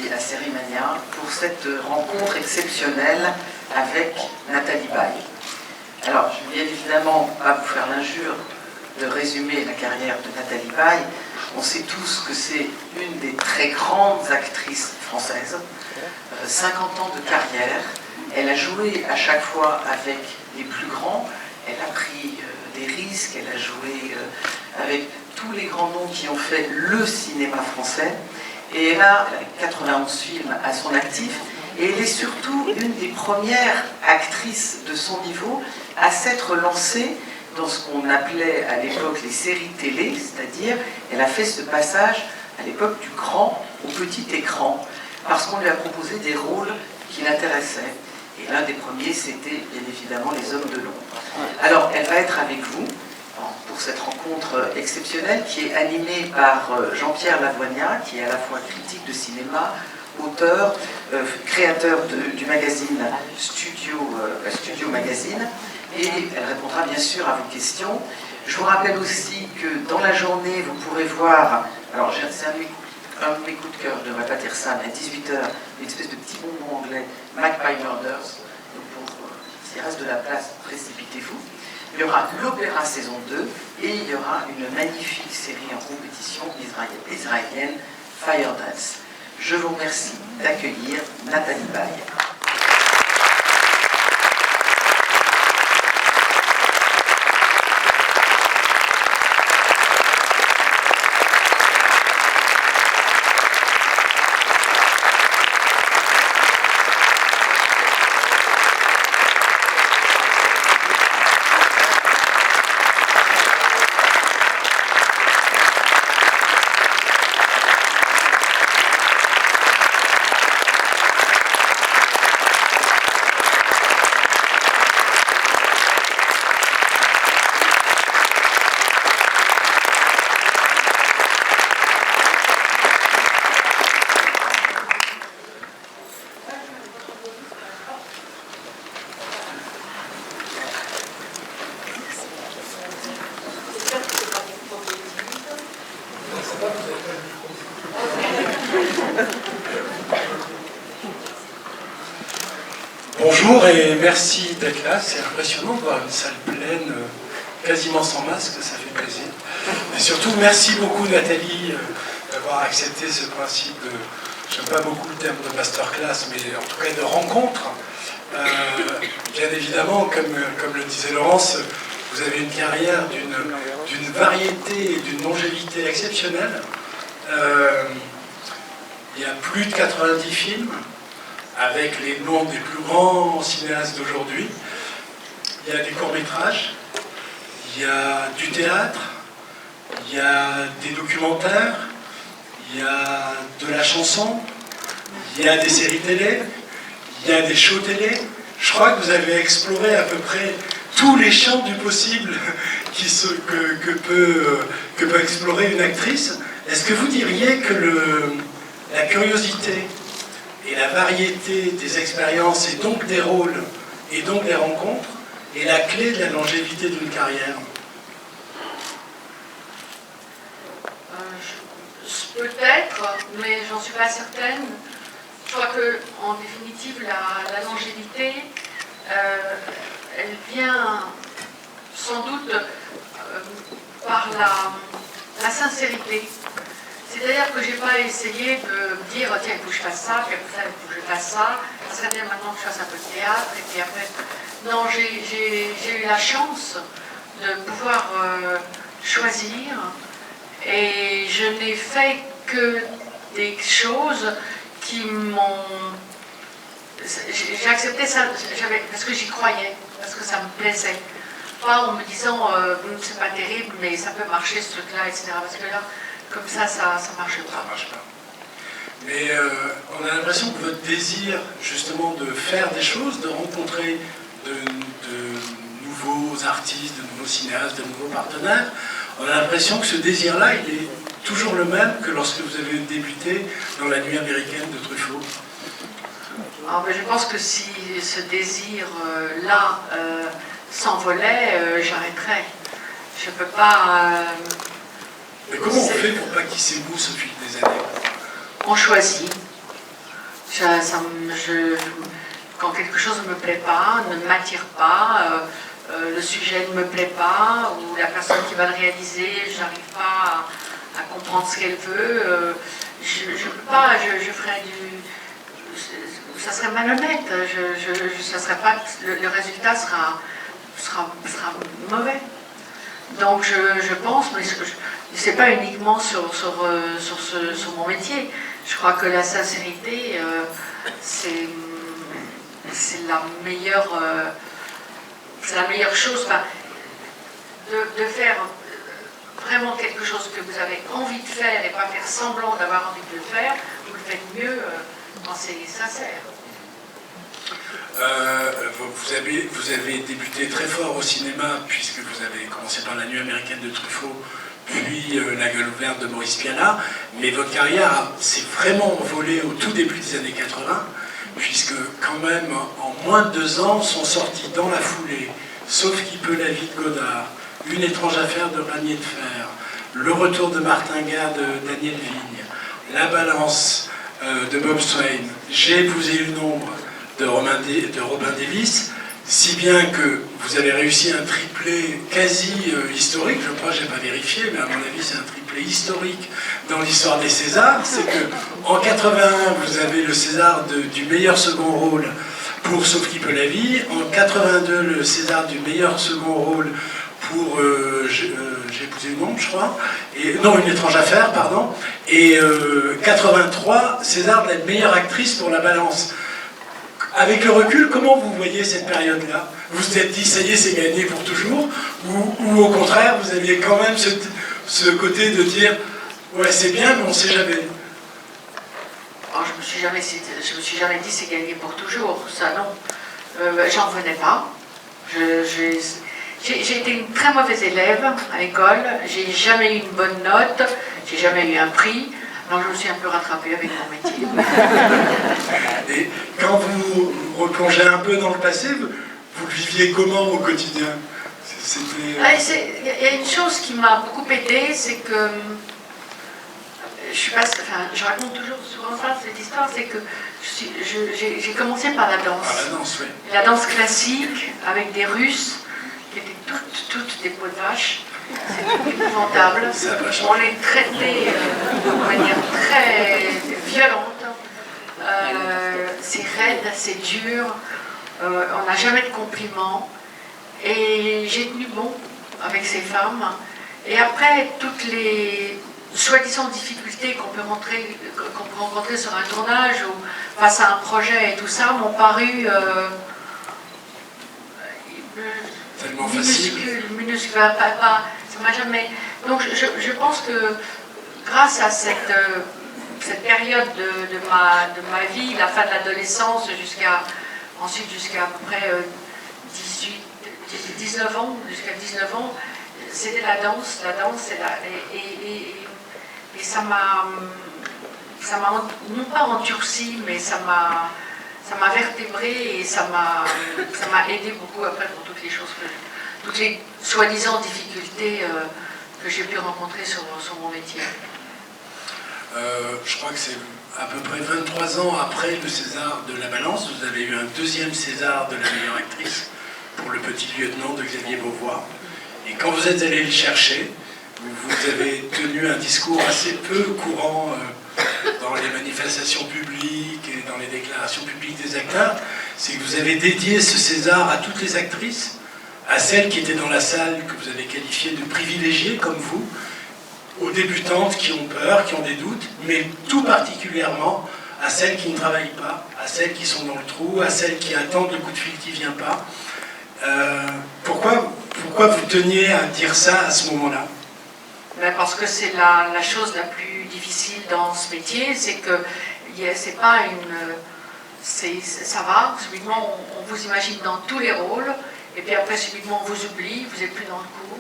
à Sérimania pour cette rencontre exceptionnelle avec Nathalie Baye. Alors, je ne vais bien évidemment pas vous faire l'injure de résumer la carrière de Nathalie Baye. On sait tous que c'est une des très grandes actrices françaises, 50 ans de carrière. Elle a joué à chaque fois avec les plus grands, elle a pris des risques, elle a joué avec tous les grands noms qui ont fait le cinéma français. Et elle a 91 films à son actif, et elle est surtout une des premières actrices de son niveau à s'être lancée dans ce qu'on appelait à l'époque les séries télé, c'est-à-dire elle a fait ce passage à l'époque du grand au petit écran, parce qu'on lui a proposé des rôles qui l'intéressaient. Et l'un des premiers, c'était bien évidemment Les Hommes de l'ombre. Alors, elle va être avec vous pour cette rencontre exceptionnelle qui est animée par Jean-Pierre Lavoignat, qui est à la fois critique de cinéma, auteur, créateur du magazine Studio Magazine, et elle répondra bien sûr à vos questions. Je vous rappelle aussi que dans la journée, vous pourrez voir, alors c'est un de mes coups de cœur, je ne devrais pas dire ça, mais à 18h, une espèce de petit bonbon anglais, Magpie Murders. Donc s'il reste de la place, précipitez-vous. Il y aura l'Opéra saison 2 et il y aura une magnifique série en compétition israélienne, Fire Dance. Je vous remercie d'accueillir Nathalie Baye. Bonjour et merci d'être là, c'est impressionnant de voir une salle pleine, quasiment sans masque, ça fait plaisir. Et surtout, merci beaucoup Nathalie d'avoir accepté ce principe de, j'aime pas beaucoup le terme de masterclass, mais en tout cas de rencontre. Bien évidemment, comme le disait Laurence, vous avez une carrière d'une variété et d'une longévité exceptionnelle. Il y a plus de 90 films, avec les noms des plus grands cinéastes d'aujourd'hui. Il y a des courts-métrages, il y a du théâtre, il y a des documentaires, il y a de la chanson, il y a des séries télé, il y a des shows télé. Je crois que vous avez exploré à peu près tous les champs du possible que peut explorer une actrice. Est-ce que vous diriez que la curiosité et la variété des expériences et donc des rôles et donc des rencontres est la clé de la longévité d'une carrière? Peut-être, mais j'en suis pas certaine. Je crois que, en définitive, la longévité, elle vient sans doute par la sincérité. C'est-à-dire que je n'ai pas essayé de me dire tiens, il faut que je fasse ça, puis après il faut que je fasse ça, ça serait bien maintenant que je fasse un peu de théâtre, et puis après. Non, j'ai eu la chance de pouvoir choisir, et je n'ai fait que des choses qui m'ont. J'ai accepté ça parce que j'y croyais, parce que ça me plaisait. Pas en me disant c'est pas terrible, mais ça peut marcher ce truc-là, etc. Parce que là, comme ça marche pas. Ça marche pas. Mais on a l'impression que votre désir, justement, de faire des choses, de rencontrer de nouveaux artistes, de nouveaux cinéastes, de nouveaux partenaires, on a l'impression que ce désir-là, il est toujours le même que lorsque vous avez débuté dans La Nuit américaine de Truffaut. Alors, je pense que si ce désir-là s'envolait, j'arrêterais. Je ne peux pas... Mais comment on fait pour pas qu'il s'émousse au fil des années? On choisit. Quand quelque chose ne me plaît pas, ne m'attire pas, le sujet ne me plaît pas, ou la personne qui va le réaliser, j'arrive pas à comprendre ce qu'elle veut, je peux pas, je ferais ça serait malhonnête, ça serait pas, le résultat sera mauvais. Donc je pense, mais c'est pas uniquement sur mon métier. Je crois que la sincérité, c'est la meilleure chose. Enfin, de faire vraiment quelque chose que vous avez envie de faire et pas faire semblant d'avoir envie de le faire, vous le faites mieux quand c'est sincère. Vous avez débuté très fort au cinéma, puisque vous avez commencé par La Nuit américaine de Truffaut, puis La Gueule ouverte de Maurice Pialat, mais votre carrière s'est vraiment envolée au tout début des années 80, puisque quand même, en moins de 2 ans, sont sortis dans la foulée Sauf qui peut la vie de Godard, Une étrange affaire de Ranier de Fer, Le retour de Martin Guerre de Daniel Vigne, La balance de Bob Swain, J'ai épousé une ombre de Robin Davis, si bien que vous avez réussi un triplé quasi historique, je crois, je n'ai pas vérifié, mais à mon avis c'est un triplé historique dans l'histoire des Césars. C'est que en 81, vous avez le César du meilleur second rôle pour Sauf qui peut la vie, en 82, le César du meilleur second rôle pour J'ai épousé une ombre, je crois, non, Une étrange affaire, pardon, et 83, César de la meilleure actrice pour La balance. Avec le recul, comment vous voyez cette période-là? Vous vous êtes dit, ça y est, c'est gagné pour toujours? Ou au contraire, vous aviez quand même ce côté de dire, ouais, c'est bien, mais on ne sait jamais? Alors, je me suis jamais dit, c'est gagné pour toujours. Ça, non. J'en revenais pas. J'ai été une très mauvaise élève à l'école. J'ai jamais eu une bonne note. J'ai jamais eu un prix. Alors je me suis un peu rattrapée avec mon métier. Et quand vous replongez un peu dans le passé, vous le viviez comment au quotidien? Il y a une chose qui m'a beaucoup aidée, c'est que je raconte toujours souvent ça, cette histoire, c'est que j'ai commencé par la danse. Par la danse, oui. La danse classique avec des Russes qui étaient toutes des peaux de vache. C'est épouvantable. On les traitait de manière très violente. C'est raide, c'est dur. On n'a jamais de compliments. Et j'ai tenu bon avec ces femmes. Et après, toutes les soi-disant difficultés qu'on peut rencontrer sur un tournage ou face à un projet et tout ça m'ont paru tellement facile. Minuscule, ça m'a jamais. Donc je pense que grâce à cette période de ma vie, la fin de l'adolescence jusqu'à à peu près 19 ans, jusqu'à 19 ans, c'était la danse, et ça m'a non pas endurci, mais ça m'a vertébré et ça m'a aidé beaucoup après pour toutes les soi-disant difficultés que j'ai pu rencontrer sur mon métier. Je crois que c'est à peu près 23 ans après le César de La balance, vous avez eu un deuxième César de la meilleure actrice pour Le petit lieutenant de Xavier Beauvois. Et quand vous êtes allé le chercher, vous avez tenu un discours assez peu courant dans les manifestations publiques et dans les déclarations publiques des acteurs, c'est que vous avez dédié ce César à toutes les actrices, à celles qui étaient dans la salle, que vous avez qualifiées de privilégiées comme vous, aux débutantes qui ont peur, qui ont des doutes, mais tout particulièrement à celles qui ne travaillent pas, à celles qui sont dans le trou, à celles qui attendent le coup de fil qui ne vient pas. Pourquoi vous teniez à dire ça à ce moment-là? Parce que c'est la chose la plus difficile dans ce métier, c'est que c'est pas ça va, subitement on vous imagine dans tous les rôles, et puis après subitement on vous oublie, vous n'êtes plus dans le coup,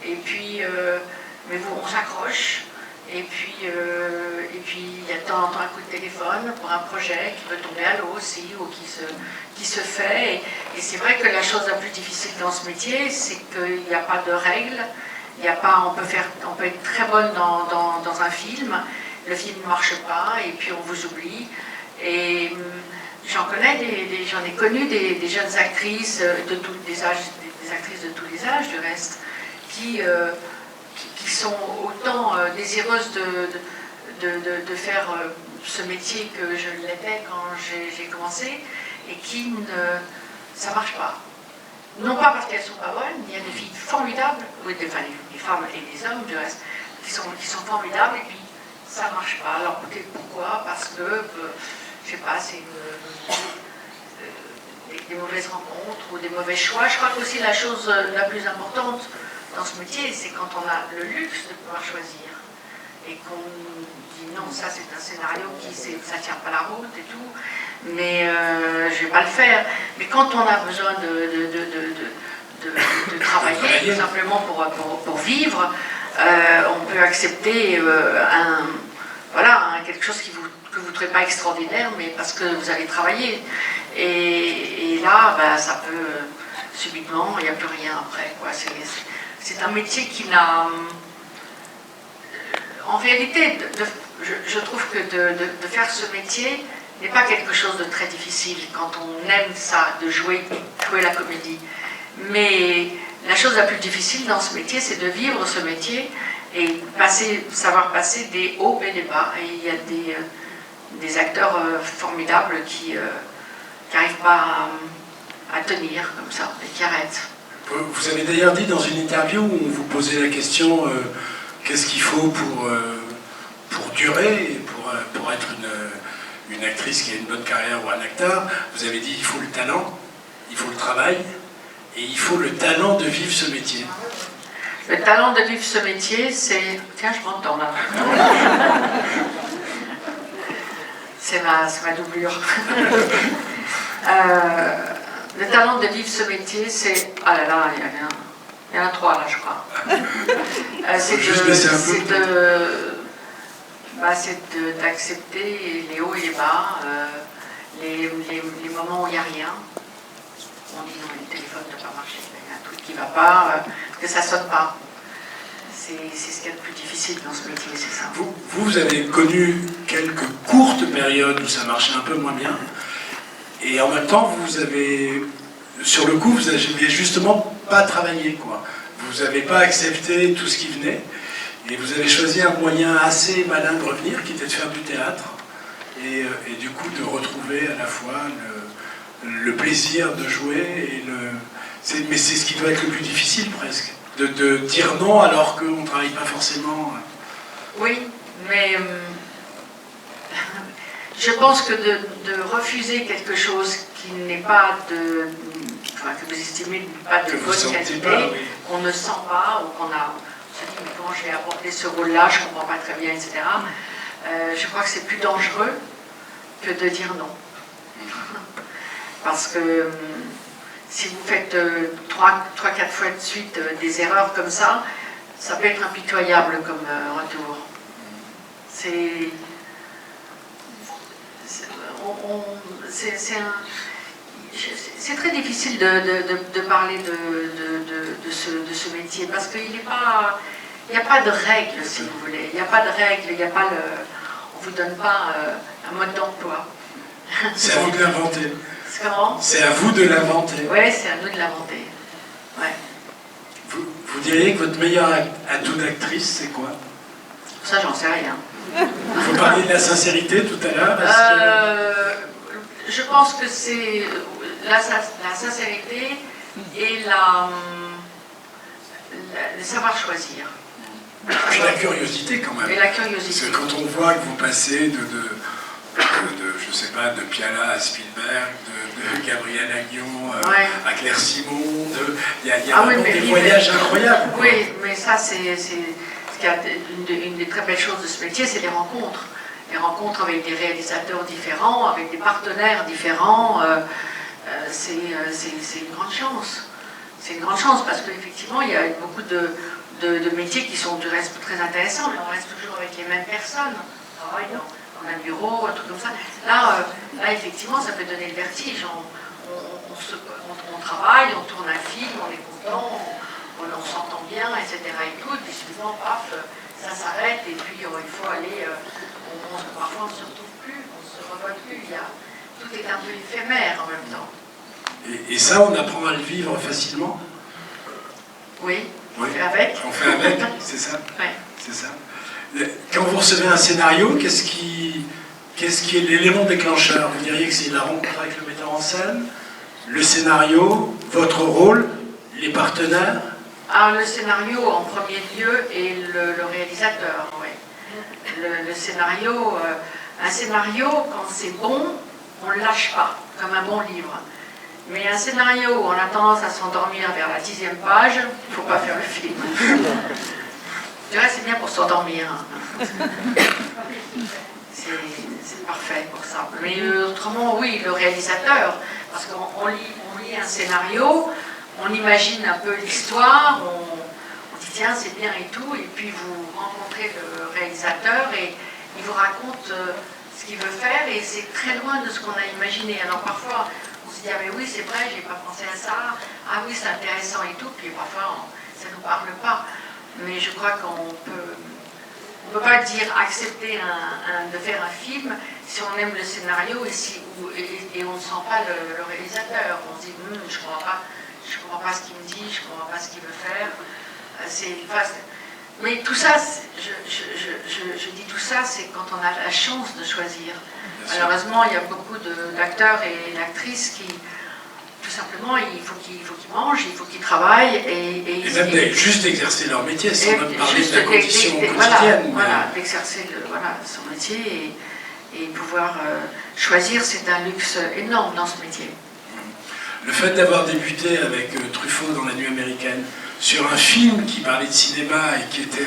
et puis mais on s'accroche, et puis il y a de temps en temps un coup de téléphone pour un projet qui peut tomber à l'eau aussi, ou qui se fait, et c'est vrai que la chose la plus difficile dans ce métier, c'est qu'il n'y a pas de règles. On peut être très bonne dans un film, le film ne marche pas et puis on vous oublie. Et j'en ai connu des jeunes actrices de tous les âges, des actrices de tous les âges du reste, qui sont autant désireuses de faire ce métier que je l'étais quand j'ai commencé, et ça ne marche pas. Non pas parce qu'elles ne sont pas bonnes, il y a des filles formidables, enfin les femmes et les hommes du reste, qui sont formidables, et puis ça ne marche pas. Alors pourquoi? Parce que, je ne sais pas, c'est des mauvaises rencontres ou des mauvais choix. Je crois qu'aussi la chose la plus importante dans ce métier, c'est quand on a le luxe de pouvoir choisir et qu'on dit non, ça c'est un scénario ça tient pas la route et tout, mais je vais pas le faire. Mais quand on a besoin de travailler tout simplement pour vivre, on peut accepter quelque chose que vous ne trouvez pas extraordinaire, mais parce que vous avez travaillé. Et là, ça peut subitement, il n'y a plus rien après, quoi. C'est un métier qui n'a... En réalité, je trouve que de faire ce métier n'est pas quelque chose de très difficile quand on aime ça, de jouer la comédie. Mais la chose la plus difficile dans ce métier, c'est de vivre ce métier et savoir passer des hauts et des bas. Et il y a des acteurs formidables qui n'arrivent pas à tenir comme ça et qui arrêtent. Vous avez d'ailleurs dit dans une interview où on vous posait la question qu'est-ce qu'il faut pour durer et pour être une actrice qui a une bonne carrière ou un acteur, vous avez dit il faut le talent, il faut le travail et il faut le talent de vivre ce métier. Le talent de vivre ce métier, c'est... Tiens, je m'entends là. C'est ma doublure. Le talent de vivre ce métier, c'est... Ah là là, il y en a 3 là, je crois. C'est d'accepter les hauts et les bas, les moments où il n'y a rien. On dit non, le téléphone ne doit pas marcher, il y a un truc qui ne va pas, que ça ne sonne pas. C'est ce qu'il y a de plus difficile dans ce métier, c'est ça. Vous avez connu quelques courtes périodes où ça marchait un peu moins bien, et en même temps, sur le coup, vous n'avez justement pas travaillé, quoi. Vous n'avez pas accepté tout ce qui venait, et vous avez choisi un moyen assez malin de revenir, qui était de faire du théâtre, et du coup de retrouver à la fois le plaisir de jouer, mais c'est ce qui doit être le plus difficile presque, de dire non alors qu'on ne travaille pas forcément. Oui, mais je pense que de refuser quelque chose qui n'est pas que vous estimez pas de bonne qualité, qu'on ne sent pas, ou on se dit mais comment je vais aborder ce rôle-là, je ne comprends pas très bien, etc. Je crois que c'est plus dangereux que de dire non. Parce que si vous faites 3-4 fois de suite des erreurs comme ça peut être impitoyable comme retour. C'est très difficile de parler de ce métier parce qu'il n'y a pas de règles, si vous voulez. Il n'y a pas de règles, on ne vous donne pas un mode d'emploi. C'est à vous de l'inventer. Comment ? C'est à vous de l'inventer. Oui, c'est à nous de l'inventer. Ouais. Vous diriez que votre meilleur atout d'actrice, c'est quoi ? Ça, j'en sais rien. Vous parliez de la sincérité tout à l'heure. Je pense que c'est la sincérité et le savoir choisir. Et la curiosité quand même. Et la curiosité. Parce que quand on voit que vous passez je sais pas, de Piala à Spielberg, de Gabriel Agnon à Claire Simon, il y a vraiment des voyages incroyables. Quoi. Oui, mais ça une des très belles choses de ce métier, c'est les rencontres. Les rencontres avec des réalisateurs différents, avec des partenaires différents, c'est une grande chance. C'est une grande chance parce qu'effectivement, il y a beaucoup de métiers qui sont du reste très intéressants, mais on reste toujours avec les mêmes personnes. On travaille dans un bureau, un truc comme ça. Là, effectivement, ça peut donner le vertige. On travaille, on tourne un film, on est content, on s'entend bien, etc. Et tout, et puis souvent, paf, ça s'arrête, et puis il faut aller... parfois, on ne se retrouve plus, on ne se revoit plus. Il y a tout est un peu éphémère en même temps. Et ça, on apprend à le vivre facilement? Oui, on Oui. fait avec. On fait avec, c'est ça? Oui. C'est ça. Quand vous recevez un scénario, qu'est-ce qui est l'élément déclencheur? Vous diriez que c'est la rencontre avec le metteur en scène, le scénario, votre rôle, les partenaires? Alors le scénario en premier lieu et le réalisateur, oui. Le scénario, un scénario, quand c'est bon, on ne le lâche pas, comme un bon livre. Mais un scénario où on a tendance à s'endormir vers la 10e page, il ne faut pas faire le film. Je dirais c'est bien pour s'endormir. C'est parfait pour ça. Mais autrement, oui, le réalisateur, parce qu'on lit un scénario, on imagine un peu l'histoire, on dit tiens c'est bien et tout, et puis vous rencontrez le réalisateur et il vous raconte ce qu'il veut faire et c'est très loin de ce qu'on a imaginé. Alors parfois on se dit ah mais oui c'est vrai, j'ai pas pensé à ça, ah oui c'est intéressant et tout, puis parfois ça ne nous parle pas. Mais je crois qu'on peut pas dire accepter de faire un film si on aime le scénario et on ne sent pas le réalisateur. On se dit je comprends pas ce qu'il me dit, je comprends pas ce qu'il veut faire. Mais tout ça, je dis tout ça, c'est quand on a la chance de choisir. Malheureusement, il y a beaucoup d'acteurs et d'actrices qui, tout simplement, il faut qu'ils mangent, il faut qu'ils travaillent. Et même juste d'exercer leur métier, sans même parler de la condition quotidienne. Voilà, d'exercer son métier et pouvoir choisir, c'est un luxe énorme dans ce métier. Le fait d'avoir débuté avec Truffaut dans La Nuit américaine, sur un film qui parlait de cinéma et qui était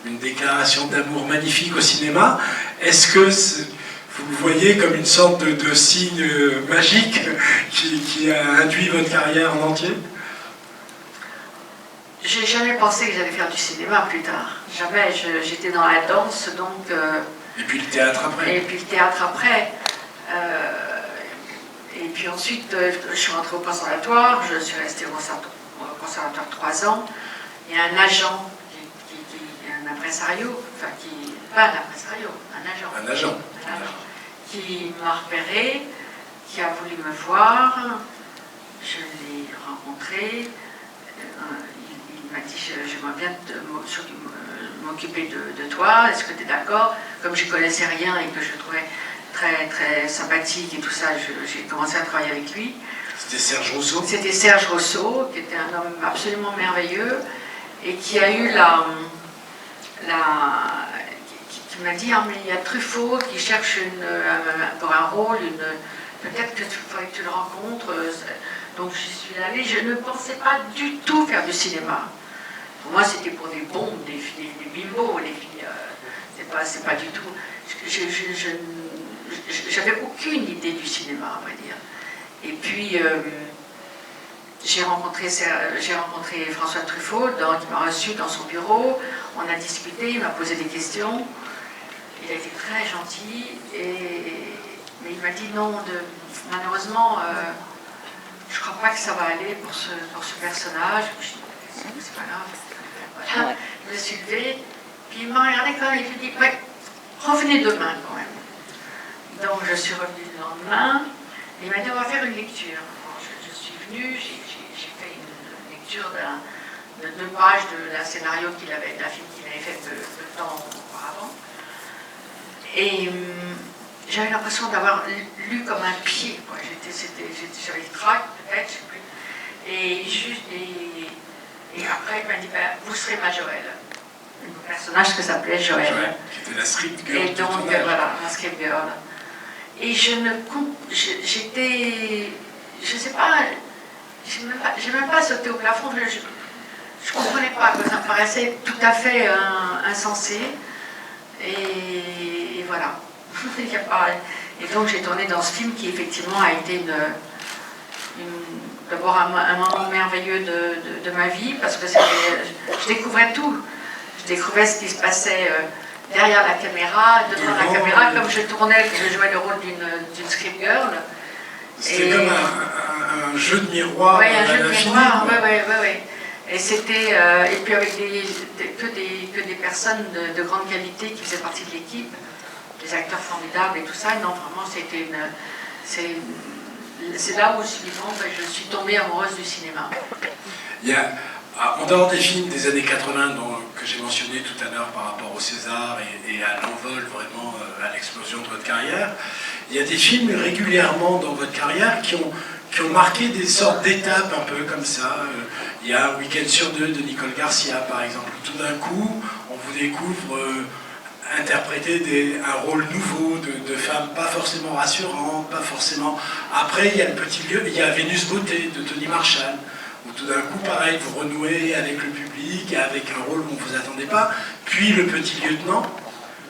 une déclaration d'amour magnifique au cinéma, est-ce que vous le voyez comme une sorte de signe magique qui a induit votre carrière en entier? J'ai jamais pensé que j'allais faire du cinéma plus tard. Jamais. J'étais dans la danse, donc... et puis le théâtre après. Et puis le théâtre après. Et puis ensuite, je suis rentrée au conservatoire, je suis restée au conservatoire 3 ans. Il y a un agent, un impresario, enfin pas un impresario, un agent. Qui m'a repéré, qui a voulu me voir. Je l'ai rencontré. Il m'a dit j'aimerais bien m'occuper de toi, est-ce que tu es d'accord? Comme je ne connaissais rien et que je le trouvais très, très sympathique et tout ça, j'ai commencé à travailler avec lui. C'était Serge Rousseau? C'était Serge Rousseau, qui était un homme absolument merveilleux et qui a eu qui m'a dit ah mais il y a Truffaut qui cherche pour un rôle, peut-être que faudrait que tu le rencontres. Donc j'y suis allée, je ne pensais pas du tout faire du cinéma. Pour moi c'était pour des bombes, des bimbos, les filles, c'est pas du tout. J'avais aucune idée du cinéma, à vrai dire. Et puis j'ai rencontré François Truffaut, qui m'a reçu dans son bureau. On a discuté, il m'a posé des questions. Il a été très gentil, mais il m'a dit non, malheureusement, je ne crois pas que ça va aller pour ce personnage. Je me suis dit, c'est pas grave. Voilà. Je me suis levée, puis il m'a regardé quand même, il m'a dit, ouais, revenez demain quand même. Donc je suis revenue le lendemain, et il m'a dit, on va faire une lecture. Alors, je suis venue, j'ai fait une lecture de 2 pages d'un scénario d'un film qu'il avait fait peu de temps auparavant. Et j'avais l'impression d'avoir lu comme un pied. J'avais le trac, peut-être, je ne sais plus. Et après, il m'a dit, vous serez ma Joël. Le personnage que s'appelait Joël. Joël, qui était la script girl. Et donc, voilà, la script girl. Et j'étais, je ne sais pas, j'ai même pas sauté au plafond, je ne comprenais pas, ça me paraissait tout à fait insensé. Et voilà. Et donc j'ai tourné dans ce film qui effectivement a été d'abord un moment merveilleux de ma vie, parce que je découvrais tout. Je découvrais ce qui se passait derrière la caméra, devant la caméra, comme je tournais, je jouais le rôle d'une script girl. C'était comme un jeu de miroir. Oui, un jeu de miroir, oui. Et c'était, et puis avec que des personnes de grande qualité qui faisaient partie de l'équipe, des acteurs formidables et tout ça. Non, vraiment, c'était c'est là où suivant, je suis tombée amoureuse du cinéma. Il y a, en dehors des films des années 80 que j'ai mentionné tout à l'heure par rapport au César et à l'envol vraiment à l'explosion de votre carrière, il y a des films régulièrement dans votre carrière qui ont marqué des sortes d'étapes un peu comme ça. Il y a Un week-end sur deux de Nicole Garcia par exemple, où tout d'un coup on vous découvre interpréter un rôle nouveau de femme pas forcément rassurante, pas forcément... Après il y a le petit lieu, il y a Vénus Beauté de Tony Marshall, où tout d'un coup, pareil, vous renouez avec le public, avec un rôle où on ne vous attendait pas, puis Le Petit Lieutenant,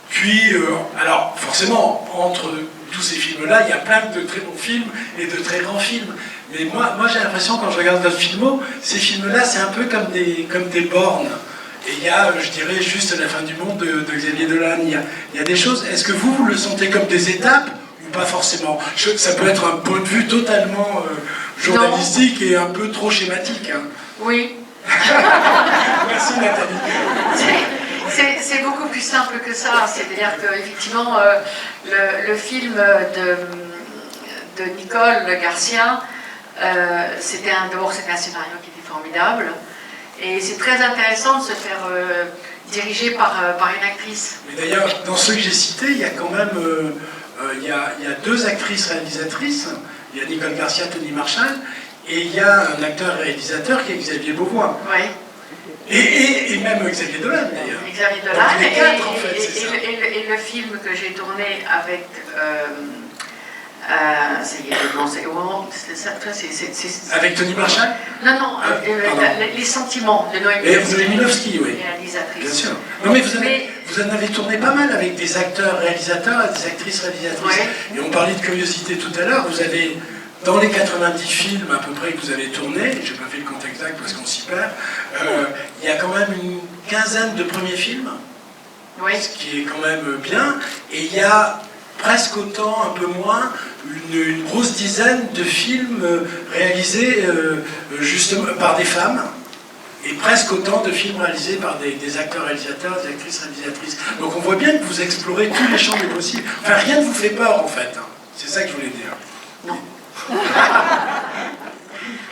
puis, alors forcément, entre tous ces films-là, il y a plein de très bons films et de très grands films. Mais moi j'ai l'impression, quand je regarde votre filmo, ces films-là, c'est un peu comme des bornes. Et il y a, je dirais, juste La fin du monde de Xavier Dolan. Il y a des choses, est-ce que vous le sentez comme des étapes ou pas forcément? Ça peut être un point de vue totalement journalistique et un peu trop schématique. Hein. Oui. Merci Nathalie. C'est beaucoup plus simple que ça. C'est-à-dire qu'effectivement, le film de Nicole Garcia, d'abord c'était un scénario qui était formidable. Et c'est très intéressant de se faire diriger par une actrice. Mais d'ailleurs, dans ceux que j'ai cités, il y a quand même il y a deux actrices réalisatrices. Il y a Nicole Garcia, Tony Marshall, et il y a un acteur-réalisateur qui est Xavier Beauvois. Oui. Et même Xavier Dolan, d'ailleurs. Xavier Dolan, les quatre, en fait, c'est ça. Et le film que j'ai tourné avec... ça y est, non, c'est au moment... Avec Tony Marshall? Non, Les sentiments de Noémie. Et vous avez Milovski, oui. Réalisatrice. Bien sûr. Non, mais vous en avez tourné pas mal avec des acteurs-réalisateurs et des actrices-réalisatrices. Ouais. Et on parlait de curiosité tout à l'heure. Vous avez, dans les 90 films à peu près que vous avez tournés, je n'ai pas fait le compte exact parce qu'on s'y perd, il y a quand même une quinzaine de premiers films, oui. Ce qui est quand même bien. Et il y a presque autant, un peu moins, une grosse dizaine de films réalisés justement par des femmes. Et presque autant de films réalisés par des acteurs-réalisateurs, des actrices-réalisatrices. Donc on voit bien que vous explorez tous les champs des possibles. Enfin, rien ne vous fait peur, en fait. C'est ça que je voulais dire. Non.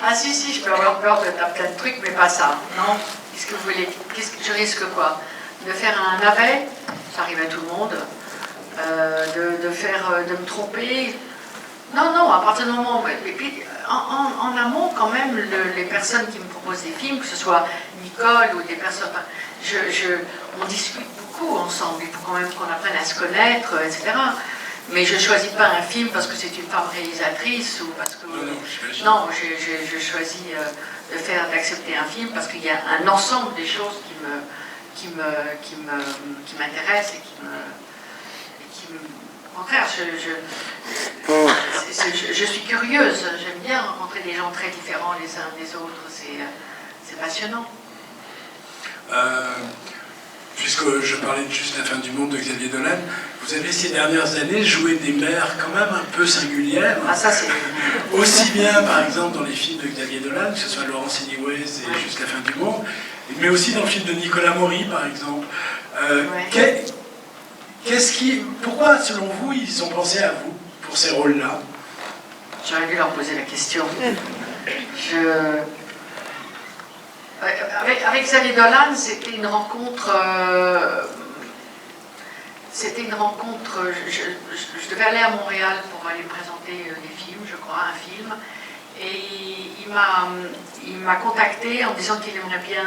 Ah si, je peux avoir peur de plein de trucs, mais pas ça. Non. Qu'est-ce que vous voulez? Je risque quoi? De faire un navet, ça arrive à tout le monde. De me tromper. Non, à partir du moment où... Et puis, en amont, quand même, les personnes qui me proposent des films, que ce soit Nicole ou des personnes... on discute beaucoup ensemble, il faut quand même qu'on apprenne à se connaître, etc. Mais je ne choisis pas un film parce que c'est une femme réalisatrice ou parce que... Non, je choisis d'accepter un film parce qu'il y a un ensemble des choses qui m'intéressent et qui me... Au contraire, je suis curieuse, j'aime bien rencontrer des gens très différents les uns des autres, c'est passionnant. Puisque je parlais de Juste la fin du monde de Xavier Dolan, vous avez ces dernières années joué des mères quand même un peu singulières. Ah, ça c'est... Aussi bien par exemple dans les films de Xavier Dolan, que ce soit Laurence Anyways et Juste la fin du monde, mais aussi dans le film de Nicolas Maury par exemple. Pourquoi, selon vous, ils ont pensé à vous pour ces rôles-là? J'aurais dû leur poser la question. Avec Xavier Dolan, c'était une rencontre. Je devais aller à Montréal pour aller présenter des films, je crois, un film. Et il m'a contacté en disant qu'il aimerait bien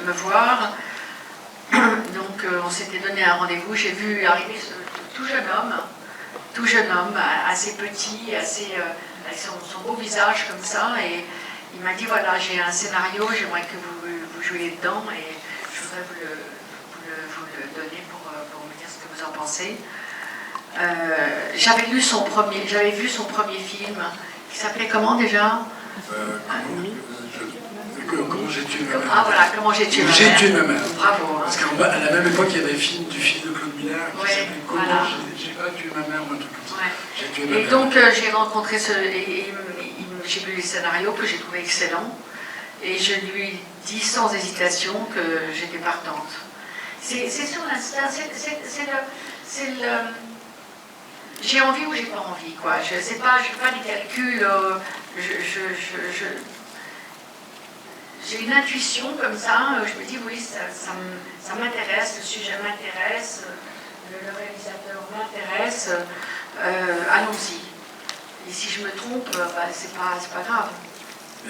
me voir. Donc on s'était donné un rendez-vous, j'ai vu arriver ce tout jeune homme, assez petit, avec son beau visage comme ça, et il m'a dit voilà, j'ai un scénario, j'aimerais que vous jouiez dedans, et je voudrais vous le donner pour me dire ce que vous en pensez. J'avais vu son premier film, qui s'appelait comment déjà? Comment j'ai tué ma mère. Ah voilà, Comment j'ai tué ma mère. J'ai tué ma mère. Bravo. Hein. Parce qu'à la même époque, il y avait un film du fils de Claude Miller qui s'appelait Comment voilà. j'ai pas tué ma mère ou un truc comme ça. Ouais. J'ai tué ma mère. Et donc j'ai rencontré j'ai lu les scénarios que j'ai trouvé excellents et je lui ai dit sans hésitation que j'étais partante. C'est sur l'instinct, j'ai envie ou j'ai pas envie, quoi. Je sais pas, je fais pas des calculs. J'ai une intuition comme ça. Je me dis oui, ça m'intéresse, le sujet m'intéresse, le réalisateur m'intéresse. Allons-y. Et si je me trompe, c'est pas grave.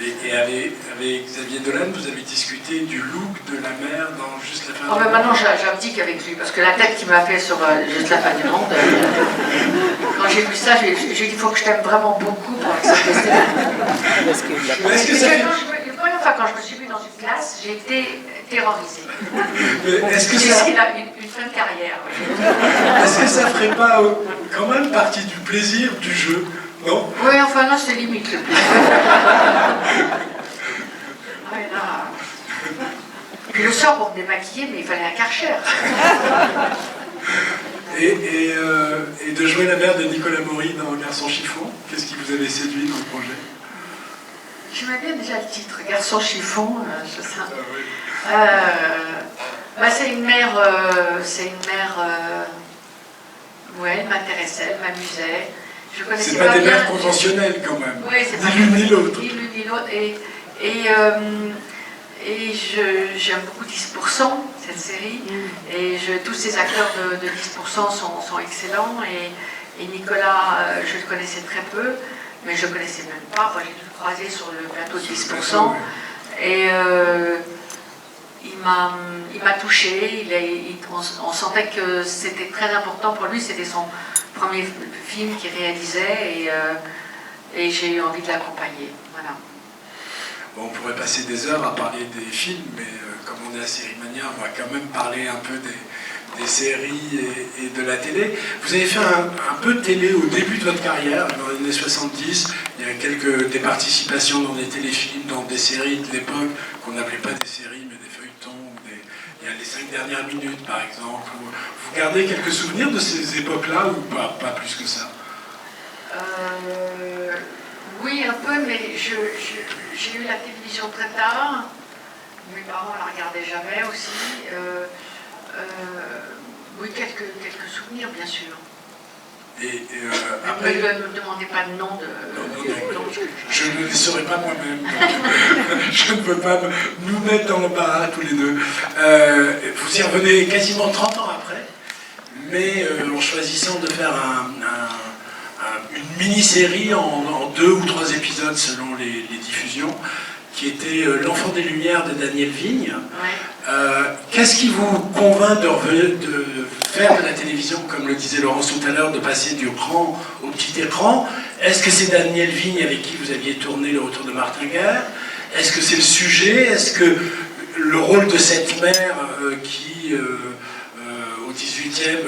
Et avec Xavier Dolan, vous avez discuté du look de la mer dans Juste la fin du monde. Maintenant, j'abdique avec lui, parce que la tête qu'il m'a fait sur Juste la fin du monde, quand j'ai vu ça, j'ai dit il faut que je t'aime vraiment beaucoup pour accepter ça. Est-ce que ça fait... La première fois, quand je me suis vue dans une classe, j'ai été terrorisée. Est-ce que J'ai ça... une fin de carrière. Est-ce que ça ferait pas quand même partie du plaisir du jeu? Non? Oui, enfin non, c'est limite le plaisir. Ouais, là. Puis le soir pour me démaquiller, mais il fallait un Karcher. Et de jouer la mère de Nicolas Maury dans Garçon chiffon, qu'est-ce qui vous avait séduit dans le projet? J'aimais bien déjà le titre, Garçon chiffon, je sais. C'est une mère, ouais, elle m'intéressait, elle m'amusait. Je connaissais C'est pas des bien. mères conventionnelles quand même, Oui, c'est ni l'une ni l'autre. Ni l'une ni l'autre. Et j'aime beaucoup 10%, cette série. Et tous ces acteurs de 10% sont excellents. Et Nicolas, je le connaissais très peu, mais je ne le connaissais même pas. Enfin, j'ai dû le croiser sur le plateau de 10%. Et il m'a touchée. On sentait que c'était très important pour lui. C'était son premier film qu'il réalisait. Et j'ai eu envie de l'accompagner. Voilà. Bon, on pourrait passer des heures à parler des films, mais comme on est à Sérimania, on va quand même parler un peu des séries et de la télé. Vous avez fait un peu de télé au début de votre carrière, dans les années 70. Il y a des participations dans des téléfilms, dans des séries de l'époque, qu'on n'appelait pas des séries, mais des feuilletons. Il y a les 5 dernières minutes, par exemple. Vous gardez quelques souvenirs de ces époques-là, ou pas plus que ça? Oui, un peu, mais j'ai eu la télévision très tard. Mes parents la regardaient jamais aussi. Oui, quelques souvenirs, bien sûr. Après... Ne me demandez pas de nom de... Non. Je ne les saurais pas moi-même. Je ne peux pas nous mettre dans l'embarras tous les deux. Vous y revenez quasiment 30 ans après, mais en choisissant de faire une mini-série en 2 ou 3 épisodes selon les diffusions, qui était L'Enfant des Lumières de Daniel Vigne. Ouais. Qu'est-ce qui vous convainc de faire de la télévision, comme le disait Laurence tout à l'heure, de passer du grand au petit écran? Est-ce que c'est Daniel Vigne avec qui vous aviez tourné Le Retour de Martin Guerre? Est-ce que c'est le sujet? Est-ce que le rôle de cette mère qui, au 18e,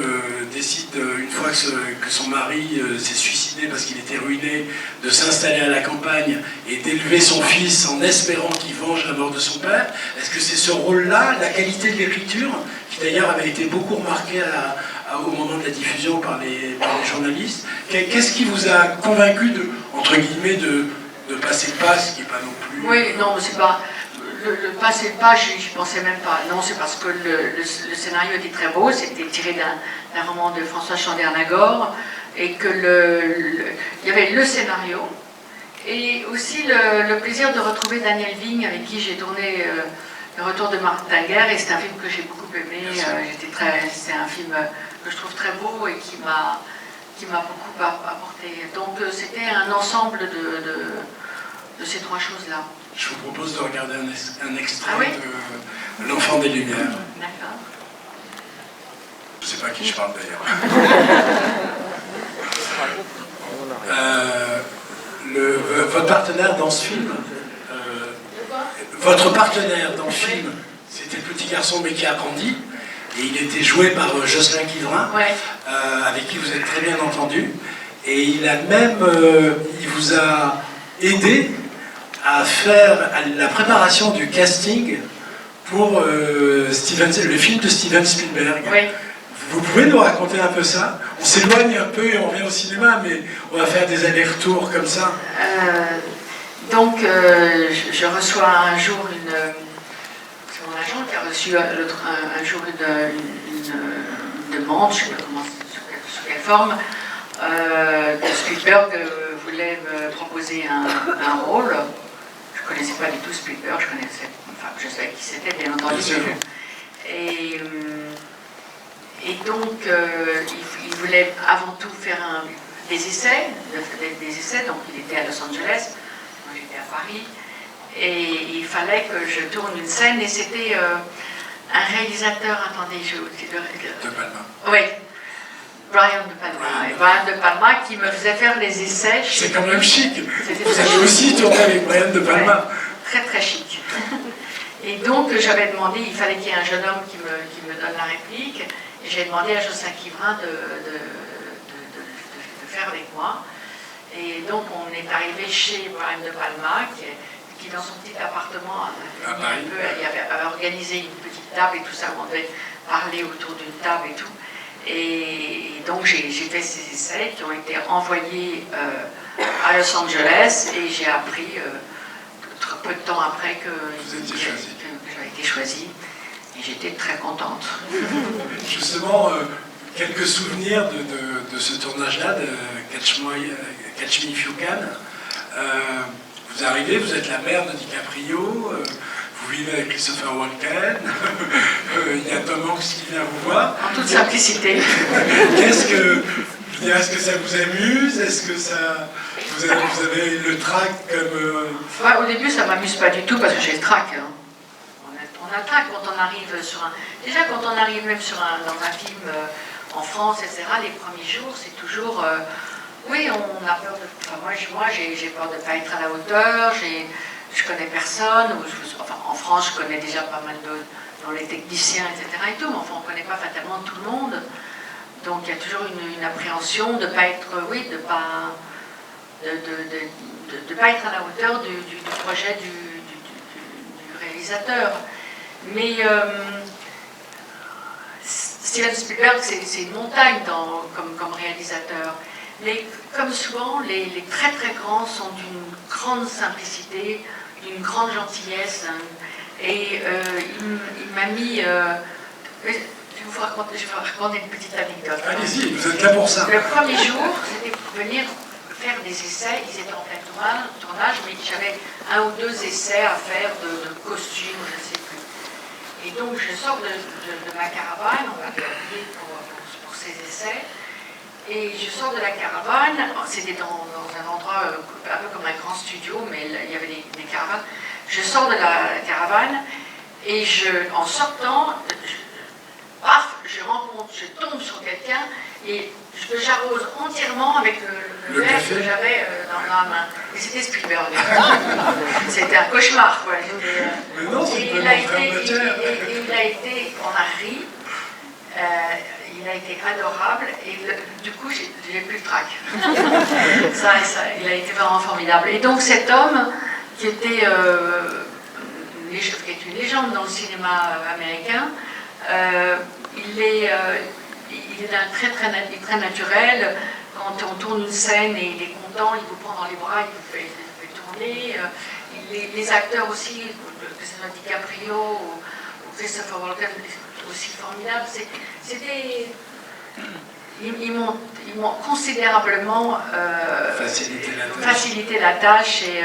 décide, une fois que son mari s'est suicidé parce qu'il était ruiné, de s'installer à la campagne et d'élever son fils en espérant qu'il venge la mort de son père? Est-ce que c'est ce rôle-là, la qualité de l'écriture, qui d'ailleurs avait été beaucoup remarquée au moment de la diffusion par les journalistes? Qu'est-ce qui vous a convaincu entre guillemets, de passer le pas, ce qui n'est pas non plus... Oui, non, c'est pas... Le passer le pas, j'y pensais même pas. Non, c'est parce que le scénario était très beau, c'était tiré d'un roman de François Chandernagor, et que il y avait le scénario, et aussi le plaisir de retrouver Daniel Vigne, avec qui j'ai tourné Le Retour de Martin Guerre, et c'est un film que j'ai beaucoup aimé. C'est un film que je trouve très beau et qui m'a beaucoup apporté. Donc c'était un ensemble de ces 3 choses-là. Je vous propose de regarder un extrait oui de L'Enfant des Lumières. D'accord. Je ne sais pas à qui je parle d'ailleurs. Votre partenaire dans ce film, c'était le petit garçon mais qui a grandi, et il était joué par Jocelyn Quivrin, Ouais. Avec qui vous êtes très bien entendu, et il vous a aidé à faire la préparation du casting pour le film de Steven Spielberg. Oui. Vous pouvez nous raconter un peu ça? On s'éloigne un peu et on revient au cinéma, mais on va faire des allers-retours comme ça. Je reçois un jour c'est mon agent qui a reçu un jour une demande, je ne sais pas sous quelle forme, Spielberg voulait me proposer un rôle. Je ne connaissais pas du tout Spielberg, je savais qui c'était, bien entendu. Et donc, il voulait avant tout faire des essais, donc il était à Los Angeles, moi j'étais à Paris, et il fallait que je tourne une scène, et c'était un réalisateur, attendez, De Palma. Oui, Brian De Palma. Et Brian De Palma qui me faisait faire les essais. C'est quand même chic. Vous avez aussi tourné avec Brian De Palma. Ouais, très très chic. Et donc j'avais demandé, il fallait qu'il y ait un jeune homme qui me donne la réplique, et j'ai demandé à Jocelyn Quivrin de faire avec moi. Et donc on est arrivé chez Brian De Palma, qui dans son petit appartement avait organisé une petite table et tout ça, où on devait parler autour d'une table et tout. Et donc j'ai fait ces essais qui ont été envoyés à Los Angeles, et j'ai appris peu de temps après que j'avais été choisie, et j'étais très contente. Justement, quelques souvenirs de ce tournage-là, de Catch Me If You Can. Vous arrivez, vous êtes la mère de DiCaprio, vous vivez avec Christopher Walken, il y a Tom Hanks qui vient vous voir. En toute simplicité. Est-ce que ça vous amuse? Est-ce que ça... Vous avez le trac comme... Ouais, au début, ça ne m'amuse pas du tout parce que j'ai le trac. Hein. On a le trac quand on arrive sur un... Déjà, quand on arrive même dans un film en France, etc., les premiers jours, c'est toujours... oui, on a peur de... Enfin, moi j'ai peur de ne pas être à la hauteur, je connais personne. Enfin, en France, je connais déjà pas mal dans les techniciens, etc. et tout, mais enfin, on ne connaît pas fatalement tout le monde. Donc, il y a toujours une appréhension de ne pas être... Oui, de pas... de pas être à la hauteur du projet du réalisateur. Mais Steven Spielberg, c'est une montagne comme réalisateur. Mais comme souvent, les très très grands sont d'une grande simplicité, d'une grande gentillesse. Hein, et il m'a mis... je vais vous raconter une petite anecdote. Allez-y, vous êtes là pour ça. Le premier jour, c'était pour venir faire des essais. Ils étaient en plein tournage, mais j'avais 1 ou 2 essais à faire de costumes, je ne sais plus. Et donc je sors de ma caravane, on m'avait appelé pour ces essais, et je sors de la caravane, c'était dans un endroit un peu comme un grand studio, mais il y avait des caravanes. Je sors de la caravane, et en sortant, je tombe sur quelqu'un, et je j'arrose entièrement avec le verre que j'avais dans la main. Et c'était Spielberg. C'était un cauchemar, quoi. Mais non, c'est pas il a été, on a ri, il a été adorable, et du coup, j'ai plus le trac. Il a été vraiment formidable. Et donc cet homme, qui était une légende dans le cinéma américain, il est très naturel. Quand on tourne une scène et il est content, il vous prend dans les bras, il vous fait tourner. Les acteurs aussi, que ce soit DiCaprio ou Christopher Walken, aussi formidables. Ils m'ont considérablement facilité la tâche, et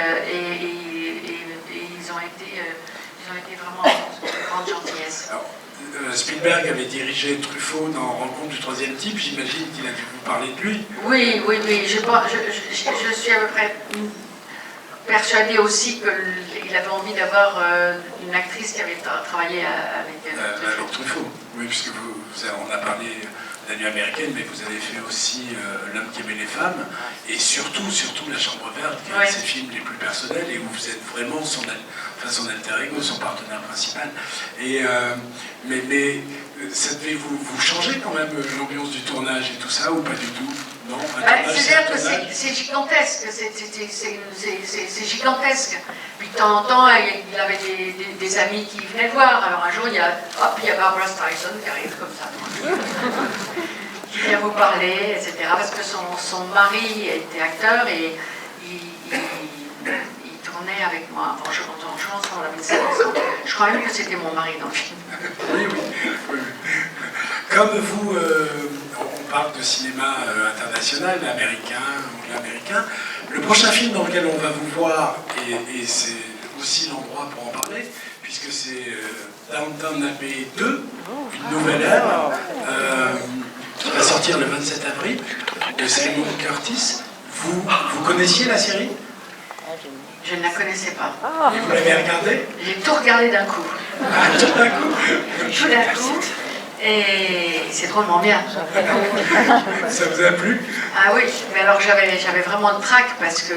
ils ont été vraiment de grande gentillesse. Alors, Spielberg avait dirigé Truffaut dans Rencontre du troisième type, j'imagine qu'il a dû vous parler de lui. Oui, je suis à peu près persuadée aussi qu'il avait envie d'avoir une actrice qui avait travaillé avec Truffaut. Oui, puisque on a parlé de la nuit américaine, mais vous avez fait aussi L'homme qui aimait les femmes, et surtout La Chambre verte, qui est un de ses films les plus personnels, et où vous êtes vraiment son alter ego, son partenaire principal. Et, mais ça devait vous changer quand même l'ambiance du tournage et tout ça, ou pas du tout? Non, c'est-à-dire que c'est gigantesque, c'est gigantesque. Puis de temps en temps, il avait des amis qui venaient le voir. Alors un jour, il y a Barbara Streisand qui arrive comme ça, qui vient vous parler, etc. Parce que son mari était acteur, et il tournait avec moi. Enfin, on avait une scène ensemble. Je crois même que c'était mon mari dans le film. Oui. Comme vous, on parle de cinéma international, américain ou américain. Le prochain film dans lequel on va vous voir, et c'est aussi l'endroit pour en parler, puisque c'est Downton Abbey 2, une nouvelle ère, qui va sortir le 27 avril, de Simon Curtis. Vous connaissiez la série? Je ne la connaissais pas. Et vous l'avez regardée? J'ai tout regardé d'un coup. Ah, tout d'un coup? Tout d'un coup. Et c'est drôlement bien. Ça vous a plu? Ah oui, mais alors j'avais vraiment de trac parce que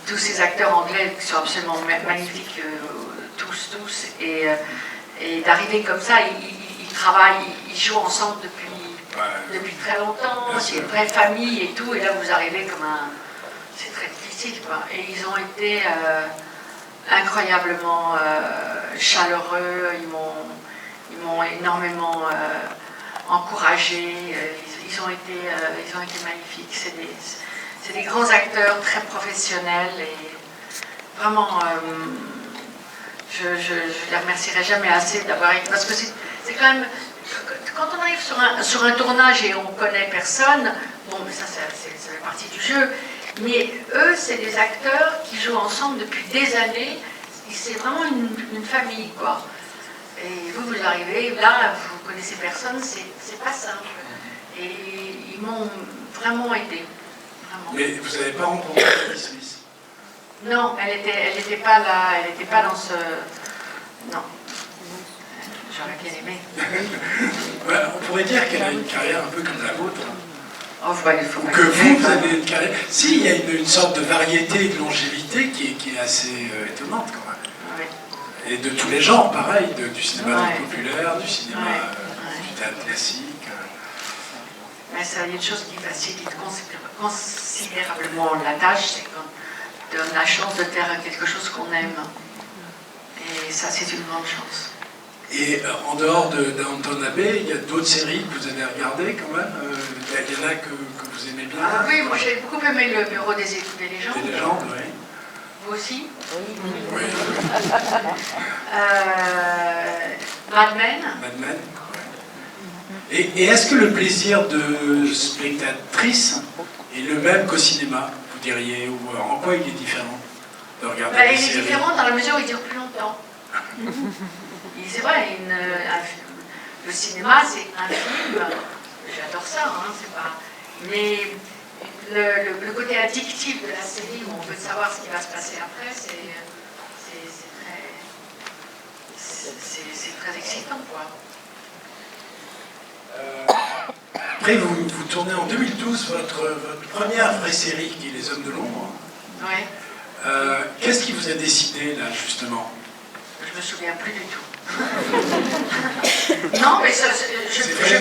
tous ces acteurs anglais qui sont absolument magnifiques, tous, et d'arriver comme ça, ils travaillent, ils jouent ensemble depuis très longtemps, c'est une vraie famille et tout, et là vous arrivez comme un... C'est très difficile, quoi. Et ils ont été incroyablement chaleureux, ils m'ont énormément encouragé, ils ont été magnifiques. C'est des grands acteurs très professionnels et vraiment, je les remercierai jamais assez d'avoir été, parce que c'est quand même, quand on arrive sur un tournage et on connaît personne, bon, mais ça fait partie du jeu, mais eux, c'est des acteurs qui jouent ensemble depuis des années, c'est vraiment une famille, quoi. Et vous arrivez, là, vous connaissez personne, c'est pas simple. Et ils m'ont vraiment aidé. Vraiment. Mais vous n'avez pas rencontré Maggie Smith? Non, elle était pas là, elle n'était pas dans ce... Non. J'aurais bien aimé. Ouais, on pourrait dire qu'elle a une carrière un peu comme la vôtre. Oh, il faut Ou que vous avez une carrière... Si, il y a une sorte de variété et de longévité qui est assez étonnante quand même. Et de tous les genres, pareil, du cinéma populaire, du cinéma du théâtre classique. Mais ça, il y a une chose qui facilite considérablement la tâche, c'est qu'on donne la chance de faire quelque chose qu'on aime. Et ça, c'est une grande chance. Et en dehors de Downton Abbey, il y a d'autres séries que vous avez regardées quand même. Il y en a que vous aimez bien. Ah, oui, moi j'ai beaucoup aimé le Bureau des légendes. Des légendes, oui. Vous aussi? Oui. Mad Men. Mad Men, ouais. Et est-ce que le plaisir de spectatrice est le même qu'au cinéma, vous diriez? Ou en quoi il est différent de regarder Il est différent dans la mesure où il dure plus longtemps. C'est vrai, le cinéma c'est un film, j'adore ça, hein, c'est pas... Mais le côté addictif de la série où on veut savoir ce qui va se passer après, c'est très excitant, quoi. Après, vous tournez en 2012 votre première vraie série qui est Les Hommes de l'Ombre. Oui. Qu'est-ce qui vous a décidé là, justement? Je me souviens plus du tout. Non, mais ça, je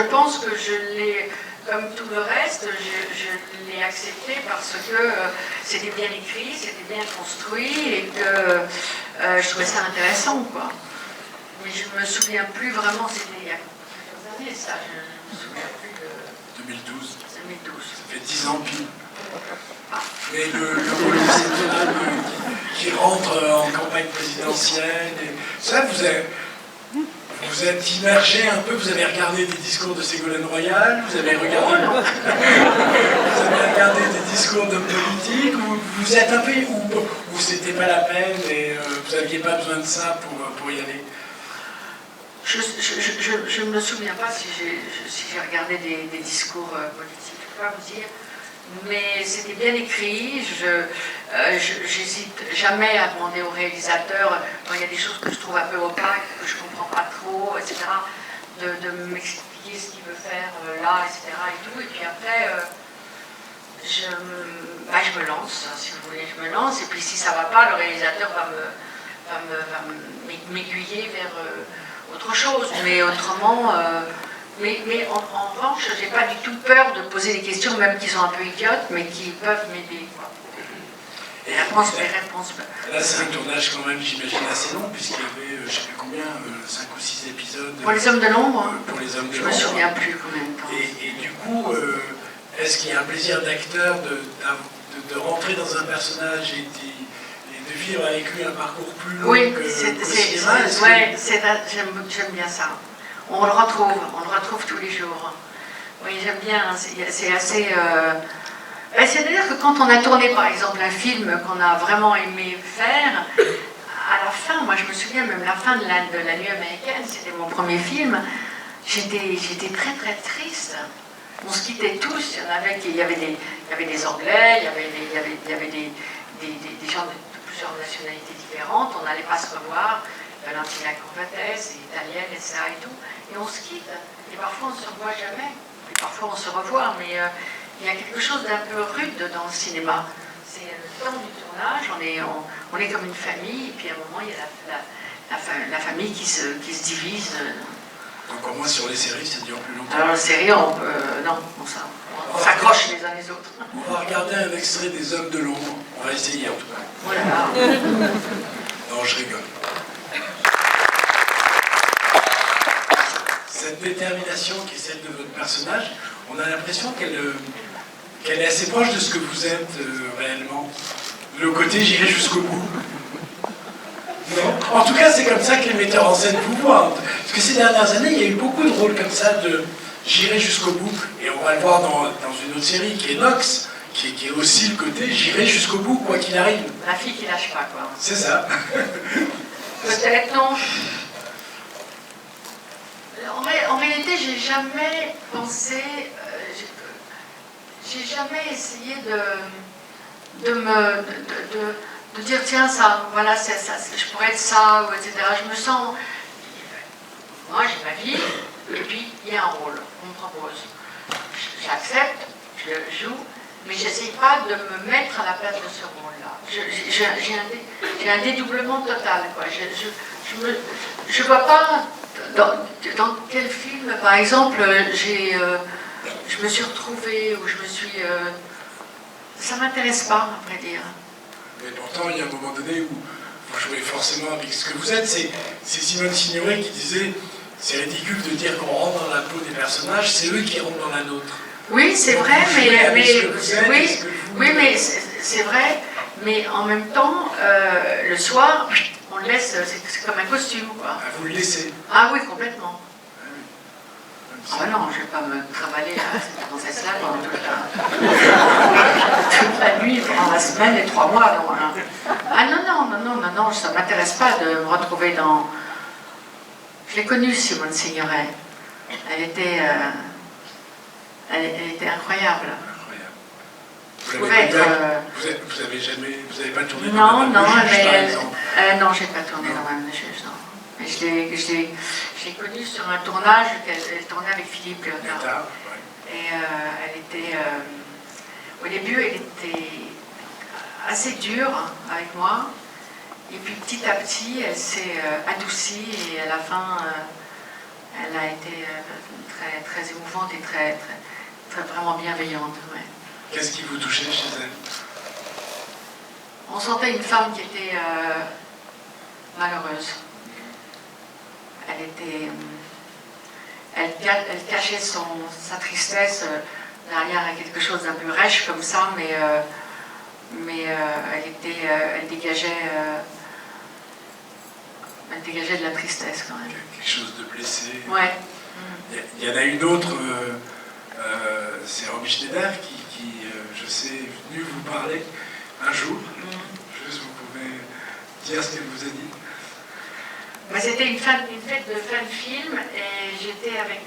pense que je l'ai, comme tout le reste, je l'ai accepté parce que c'était bien écrit, c'était bien construit et que je trouvais ça intéressant, quoi. Mais je ne me souviens plus vraiment, c'était il y a quelques années, ça, je ne me souviens plus de... 2012. 2012. Ça fait 10 ans pile. Mais le rôle exceptionnel qui rentre en campagne présidentielle, et ça, vous êtes immergé un peu, vous avez regardé des discours de Ségolène Royal, vous avez regardé des discours d'hommes politiques, ou vous êtes un peu, ou c'était pas la peine et vous n'aviez pas besoin de ça pour y aller? Je ne me souviens pas si j'ai regardé des discours politiques, je ne peux pas vous dire. Mais c'était bien écrit, j'hésite jamais à demander au réalisateur, quand il y a des choses que je trouve un peu opaques, que je ne comprends pas trop, etc., de m'expliquer ce qu'il veut faire là, etc. et tout. Et puis après, je me lance, si vous voulez, je me lance. Et puis si ça ne va pas, le réalisateur va m'aiguiller vers autre chose. Mais autrement... Mais en revanche, je n'ai pas du tout peur de poser des questions, même qui sont un peu idiotes, mais qui peuvent m'aider. Et la réponse, là, c'est un tournage quand même, j'imagine, assez long, puisqu'il y avait, je ne sais plus combien, 5 ou 6 épisodes. Pour Les Hommes de l'Ombre, pour Les Hommes de je l'Ombre. ne me souviens plus combien de temps. Et du coup, est-ce qu'il y a un plaisir d'acteur de rentrer dans un personnage et de vivre avec lui un parcours plus long que le cinéma? Oui, j'aime bien ça. on le retrouve tous les jours. Oui, j'aime bien, c'est assez... c'est-à-dire que quand on a tourné par exemple un film qu'on a vraiment aimé faire, à la fin, moi je me souviens même la fin de la Nuit américaine, c'était mon premier film, j'étais très très triste. On se quittait tous, il y avait des Anglais, il y avait des gens de plusieurs nationalités différentes, on n'allait pas se revoir, Valentina Corvates, italienne, etc. et tout, et on se quitte, et parfois on ne se revoit jamais, et parfois on se revoit, mais il y a quelque chose d'un peu rude dans le cinéma. C'est le temps du tournage, on est comme une famille, et puis à un moment il y a la famille qui se divise. Encore moins sur les séries, ça dure plus longtemps. Alors, les séries, on s'accroche les uns les autres. On va regarder un extrait des Hommes de l'ombre. On va essayer en tout cas. Voilà. Non, je rigole. Cette détermination qui est celle de votre personnage, on a l'impression qu'elle est assez proche de ce que vous êtes réellement. Le côté j'irai jusqu'au bout. Non. En tout cas, c'est comme ça que les metteurs en scène vous voient. Parce que ces dernières années, il y a eu beaucoup de rôles comme ça de j'irai jusqu'au bout. Et on va le voir dans une autre série qui est Nox, qui est aussi le côté j'irai jusqu'au bout, quoi qu'il arrive. La fille qui lâche pas, quoi. C'est ça. Peut-être non. En réalité, j'ai jamais pensé, j'ai jamais essayé de dire tiens ça, voilà, ça, je pourrais être ça, ou etc. Je me sens, moi j'ai ma vie, et puis il y a un rôle qu'on me propose. J'accepte, je joue, mais j'essaye pas de me mettre à la place de ce rôle-là. J'ai un dédoublement total, quoi. Je vois pas dans quel film, par exemple, je me suis retrouvée, ou je me suis... ça m'intéresse pas, à vrai dire. Mais pourtant, il y a un moment donné où vous jouez forcément avec ce que vous êtes. C'est Simone Signoret qui disait « C'est ridicule de dire qu'on rentre dans la peau des personnages, c'est eux qui rentrent dans la nôtre. » Oui, c'est vrai, mais c'est vrai, mais en même temps, le soir, on le laisse, c'est comme un costume, quoi. Ah, vous le laissez. Ah oui, complètement. Ah non, je ne vais pas me travailler à cette princesse-là pendant toute la nuit, pendant la semaine et 3 mois. Non, hein. Ah non, ça ne m'intéresse pas de me retrouver dans... Je l'ai connue, Simone Signoret. Elle était incroyable. Vous n'avez pas tourné dans Madame le Juge, par exemple. Non, j'ai pas tourné dans Madame le Juge, non. Mais je l'ai connue sur un tournage qu'elle tournait avec Philippe Léotard. Ouais. Et elle était... au début, elle était assez dure avec moi. Et puis petit à petit, elle s'est adoucie et à la fin, elle a été très, très émouvante et très vraiment bienveillante. Ouais. Qu'est-ce qui vous touchait chez elle? On sentait une femme qui était malheureuse. Elle cachait sa tristesse derrière quelque chose d'un peu rêche comme ça, mais elle dégageait de la tristesse quand même. Quelque chose de blessé. Ouais. Il y en a une autre, c'est Romy Schneider qui je sais, est venue vous parler un jour. Juste, vous pouvez dire ce qu'elle vous a dit. C'était une fête de fin de film et j'étais avec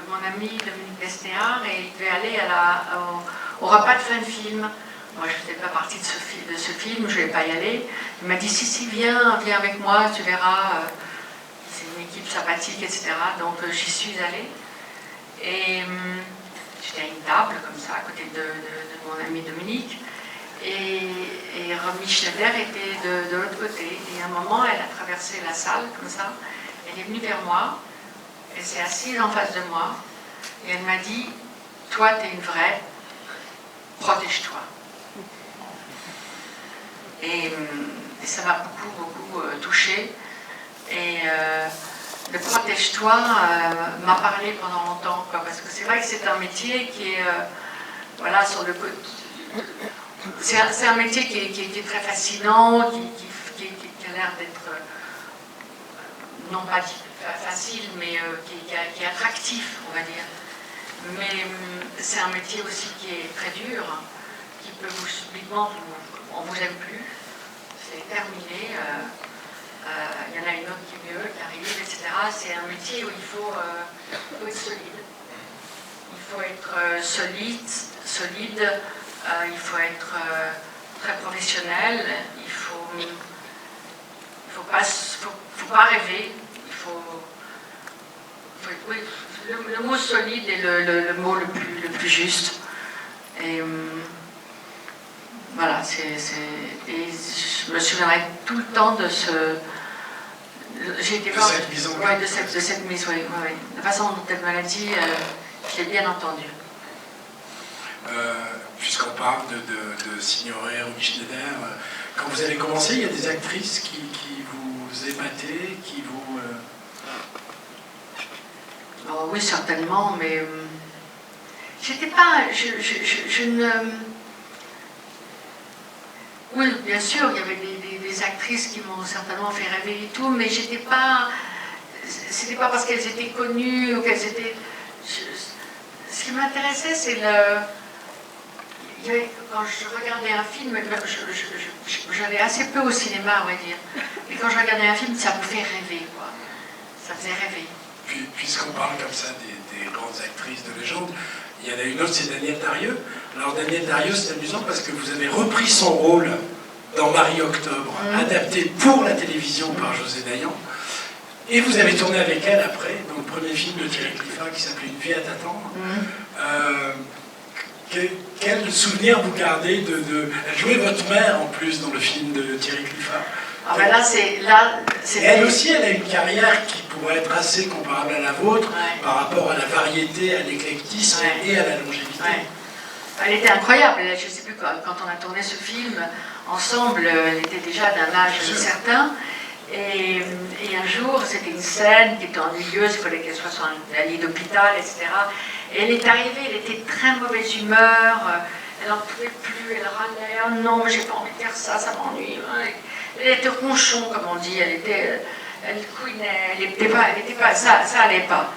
mon ami Dominique Besnéard et il devait aller au repas de fin de film. Moi je ne faisais pas partie de ce film, je ne vais pas y aller. Il m'a dit si viens avec moi, tu verras, c'est une équipe sympathique, etc. Donc j'y suis allée et j'étais à une table comme ça à côté de mon ami Dominique. Et Romy Schneider était de l'autre côté. Et à un moment, elle a traversé la salle comme ça. Elle est venue vers moi. Elle s'est assise en face de moi. Et elle m'a dit « Toi, t'es une vraie. Protège-toi. » Et ça m'a beaucoup touchée. Et le « Protège-toi » m'a parlé pendant longtemps. Parce que c'est vrai que c'est un métier qui est voilà, sur le côté. C'est un métier qui est très fascinant, qui a l'air d'être non pas facile, mais qui est attractif, on va dire. Mais c'est un métier aussi qui est très dur, qui peut vous subitement, on vous aime plus, c'est terminé. Il y en a une autre qui est mieux, qui arrive, etc. C'est un métier où il faut être solide. Il faut être solide, il faut être très professionnel, il faut pas rêver, oui, le mot solide est le mot le plus juste. Et voilà, et je me souviendrai tout le temps de cette mise en garde. De cette mise, oui. La façon dont elle me l'a dit, je l'ai bien entendu. Puisqu'on parle de Signoret ou Schneider, quand vous avez commencé, il y a des actrices qui vous épataient, qui vous... Oh, oui, certainement, mais j'étais pas... Je ne... Oui, bien sûr, il y avait des actrices qui m'ont certainement fait rêver et tout, mais j'étais pas... C'était pas parce qu'elles étaient connues ou qu'elles étaient... Ce qui m'intéressait, c'est quand je regardais un film, j'allais assez peu au cinéma, on va dire. Mais quand je regardais un film, ça me fait rêver, quoi. Ça faisait rêver. Puisqu'on parle comme ça des grandes actrices de légende, il y en a une autre, c'est Danielle Darieux. Alors Danielle Darieux, c'est amusant parce que vous avez repris son rôle dans Marie-Octobre, adapté pour la télévision par José Dayan. Et vous avez tourné avec elle après, dans le premier film de Thierry Cliffat qui s'appelait Une vie à t'attendre. Quel souvenir vous gardez Elle jouait votre mère en plus dans le film de Thierry Cliffat. Ah ben elle aussi, elle a une carrière qui pourrait être assez comparable à la vôtre, ouais, par rapport à la variété, à l'éclectisme, ouais, et à la longévité. Ouais. Elle était incroyable. Je ne sais plus, quand on a tourné ce film ensemble, elle était déjà d'un âge certain. Et un jour, c'était une scène qui était ennuyeuse, il fallait qu'elle soit sur un lit d'hôpital, etc. Et elle est arrivée, elle était très mauvaise humeur, elle n'en pouvait plus, elle râlait, oh non, j'ai pas envie de faire ça, ça m'ennuie. Elle était ronchon, comme on dit, elle couinait, elle était pas, ça allait pas.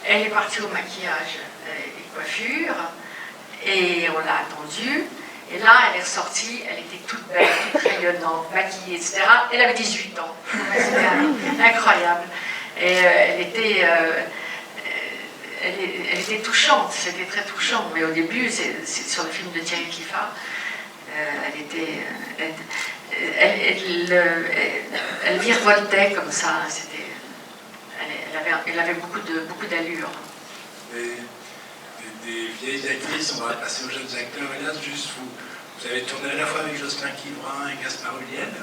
Elle est partie au maquillage et coiffure, et on l'a attendue. Et là, elle est ressortie, elle était toute belle, toute rayonnante, maquillée, etc. Elle avait 18 ans. C'était incroyable. Et elle était touchante, c'était très touchant. Mais au début, c'est sur le film de Thierry Cliffat, elle virevoltait comme ça. Elle avait beaucoup d'allure. Des vieilles actrices, on va passer aux jeunes acteurs. Et là, juste vous avez tourné à la fois avec Jocelyn Quivrin et Gaspard Ulliel.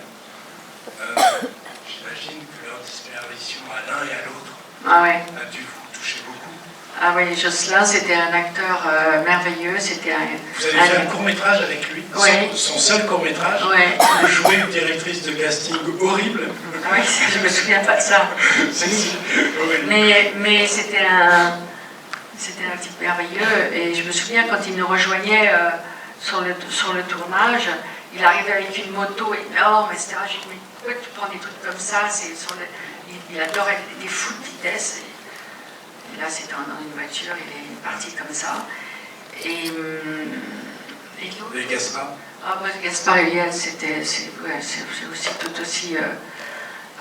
J'imagine que leur disparition à l'un et à l'autre a dû vous toucher beaucoup. Ah oui, Jocelyn, c'était un acteur merveilleux. Vous avez fait un court-métrage avec lui, son seul court-métrage. Vous jouez une directrice de casting horrible. Ah oui, je me souviens pas de ça. Mais c'était un type merveilleux, et je me souviens quand il nous rejoignait sur le tournage, il arrivait avec une moto énorme, etc. J'ai dit, mais pourquoi tu prends des trucs comme ça? Il adorait des fous de vitesse. Et là, c'était dans une voiture, il est parti comme ça. Et Gaspard? Ah, moi, Gaspard Ulliel, c'est aussi tout aussi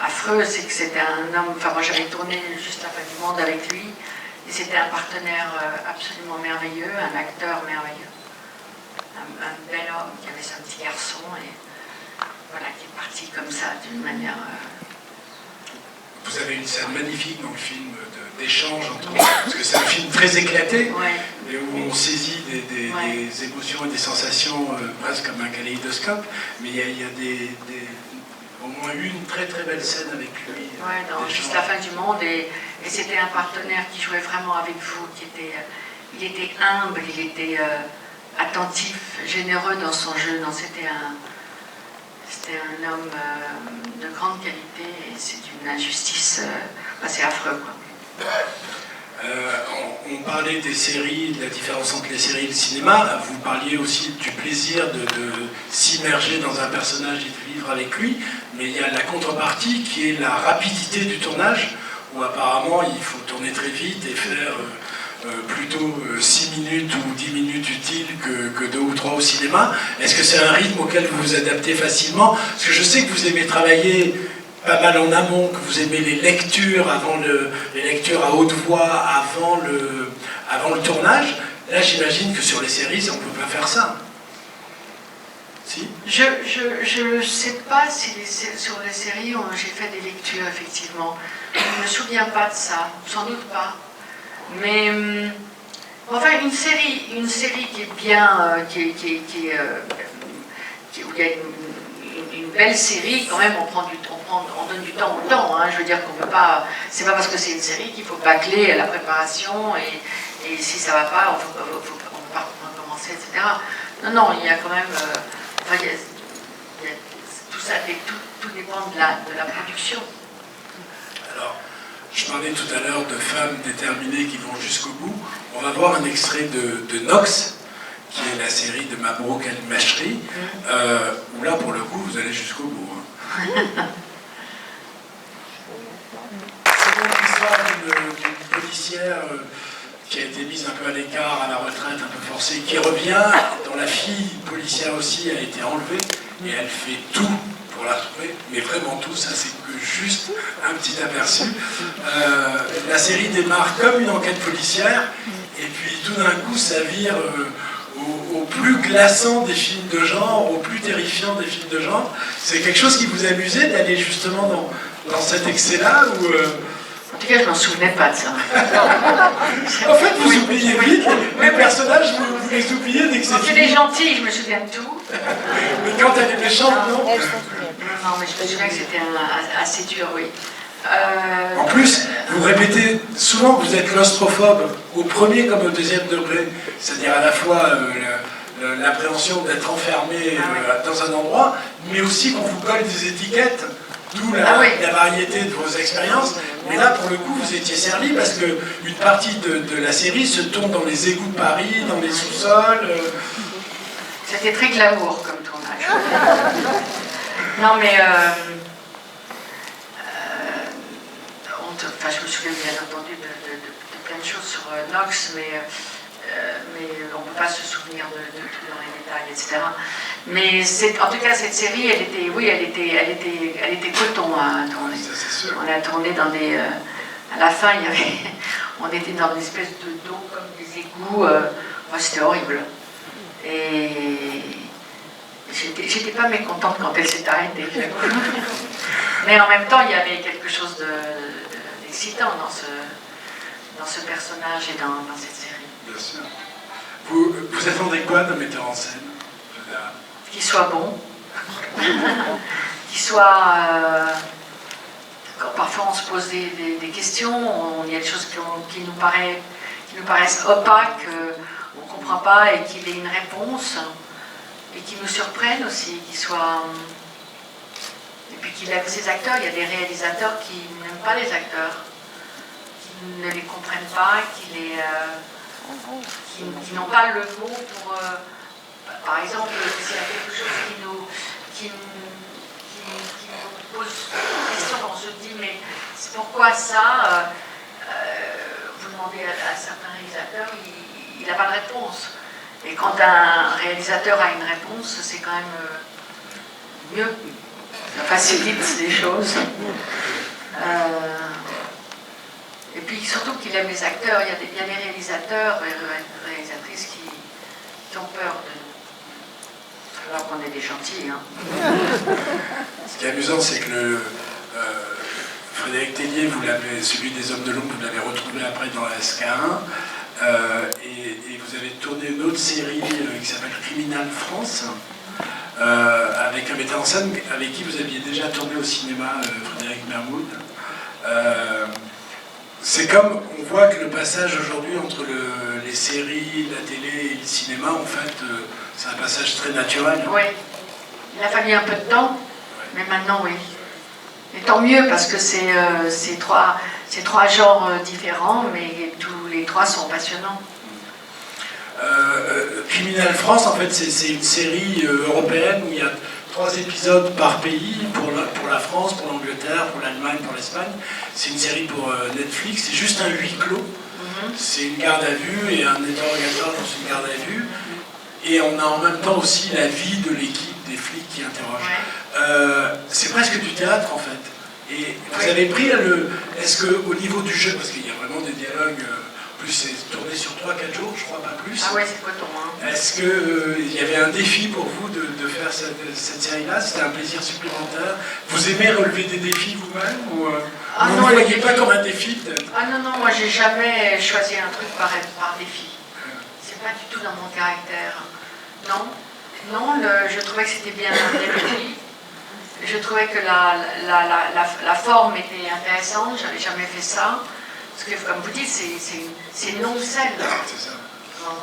affreux. C'est que c'était un homme. Enfin, moi, j'avais tourné juste la fin du monde avec lui. Et c'était un partenaire absolument merveilleux, un acteur merveilleux. Un bel homme qui avait son petit garçon et voilà, qui est parti comme ça d'une manière... Vous avez une scène magnifique dans le film d'échange entre... Parce que c'est un film très éclaté, et où on saisit des émotions et des sensations presque comme un kaléidoscope, mais il y a au moins une très très belle scène avec lui. Dans Juste la fin du monde, et c'était un partenaire qui jouait vraiment avec vous, il était humble, il était attentif, généreux dans son jeu. C'était un homme de grande qualité, et c'est une injustice assez affreux, quoi. On parlait des séries, de la différence entre les séries et le cinéma. Vous parliez aussi du plaisir de s'immerger dans un personnage et de vivre avec lui. Mais il y a la contrepartie qui est la rapidité du tournage. où apparemment il faut tourner très vite et faire plutôt 6 minutes ou 10 minutes utiles que 2 ou 3 au cinéma. Est-ce que c'est un rythme auquel vous vous adaptez facilement? Parce que je sais que vous aimez travailler pas mal en amont, que vous aimez les lectures les lectures à haute voix avant le tournage. Là, j'imagine que sur les séries, on ne peut pas faire ça. Si? Je ne sais pas si sur les séries, j'ai fait des lectures, effectivement. Je ne me souviens pas de ça, sans doute pas. Mais enfin, une série qui est bien, où il y a une belle série, quand même, on donne du temps au temps. Hein. Je veux dire qu'on peut pas. C'est pas parce que c'est une série qu'il faut bâcler à la préparation et si ça va pas, on peut pas recommencer, etc. Non, il y a quand même. Enfin, tout ça, tout dépend de la production. Alors, je parlais tout à l'heure de femmes déterminées qui vont jusqu'au bout. On va voir un extrait de Nox, qui est la série de Mabrouk El-Machri, où là, pour le coup, vous allez jusqu'au bout. Hein. C'est donc l'histoire d'une policière qui a été mise un peu à l'écart, à la retraite, un peu forcée, qui revient, dont la fille policière aussi a été enlevée, et elle fait tout pour la retrouver, mais vraiment tout, ça c'est que juste un petit aperçu. La série démarre comme une enquête policière, et puis tout d'un coup ça vire au plus glaçant des films de genre, au plus terrifiant des films de genre. C'est quelque chose qui vous amusait d'aller justement dans cet excès-là ou En tout cas, je m'en souvenais pas de ça. En fait, vous oubliez vite, les personnages, vous les oubliez dès que c'est fini. Quand elle est gentille, je me souviens de tout. Mais quand elle est méchante, non? Non, mais je me souviens que c'était assez dur, oui. En plus, vous répétez souvent que vous êtes claustrophobe, au premier comme au deuxième degré, c'est-à-dire à la fois l'appréhension d'être enfermé dans un endroit, mais aussi qu'on vous colle des étiquettes, d'où la variété de vos expériences. Mais là, pour le coup, vous étiez servi parce qu'une partie de la série se tourne dans les égouts de Paris, dans les sous-sols. C'était très glamour comme tournage. Non, mais je me souviens bien entendu de plein de choses sur Nox, mais on ne peut pas se souvenir de tout dans les détails, etc. Mais en tout cas, cette série, elle était coton à tourner. On a tourné dans des... à la fin, on était dans une espèce d'eau comme des égouts. C'était horrible. Et j'étais pas mécontente quand elle s'est arrêtée. Mais en même temps, il y avait quelque chose d'excitant dans ce personnage et dans cette série. Bien sûr. Vous attendez quoi d'un metteur en scène? Qu'il soit bon. Qu'il soit... quand parfois on se pose des questions, il y a des choses qui nous paraissent opaques, on ne comprend pas et qu'il ait une réponse, et qui nous surprennent aussi, qu'il soit... Et puis qu'il aime ses acteurs. Il y a des réalisateurs qui n'aiment pas les acteurs, qui ne les comprennent pas, qui n'ont pas le mot pour... par exemple, s'il y a quelque chose qui nous pose une question, on se dit, mais pourquoi ça vous demandez à certains réalisateurs, il n'a pas de réponse. Et quand un réalisateur a une réponse, c'est quand même mieux. Ça facilite les choses. Et puis surtout qu'il aime les acteurs. Il y a des réalisateurs et réalisatrices qui ont peur de nous. Alors qu'on est des gentils. Hein. Ce qui est amusant, c'est que Frédéric Tellier, celui des Hommes de l'ombre, vous l'avez retrouvé après dans la SK1. Et vous avez tourné une autre série qui s'appelle Criminal France, avec un metteur en scène avec qui vous aviez déjà tourné au cinéma, Frédéric Mermoud. C'est comme, on voit que le passage aujourd'hui entre les séries, la télé et le cinéma, en fait, c'est un passage très naturel. Oui, il a fallu un peu de temps, mais maintenant oui. Et tant mieux, parce que c'est trois genres différents, mais tous les trois sont passionnants. Criminal France, en fait, c'est une série européenne où il y a 3 épisodes par pays, pour la France, pour l'Angleterre, pour l'Allemagne, pour l'Espagne. C'est une série pour Netflix, c'est juste un huis clos. C'est une garde à vue et un interrogatoire dans une garde à vue. Et on a en même temps aussi la vie de l'équipe, des flics qui interrogent. C'est presque du théâtre en fait. Et vous avez pris est-ce qu'au niveau du jeu, parce qu'il y a vraiment des dialogues, plus c'est tourné sur 3-4 jours, je crois, pas plus. Ah ouais, c'est coton. Hein. Est-ce qu'il y avait un défi pour vous de faire cette série-là? C'était un plaisir supplémentaire? Vous aimez relever des défis vous-même ou vous ne voyez pas comme un défi peut-être? Ah non, moi j'ai jamais choisi un truc par défi. C'est pas du tout dans mon caractère. Non, je trouvais que c'était bien écrit. Je trouvais que la forme était intéressante, j'avais jamais fait ça. Parce que, comme vous dites, c'est une longue scène. C'est ça. Dans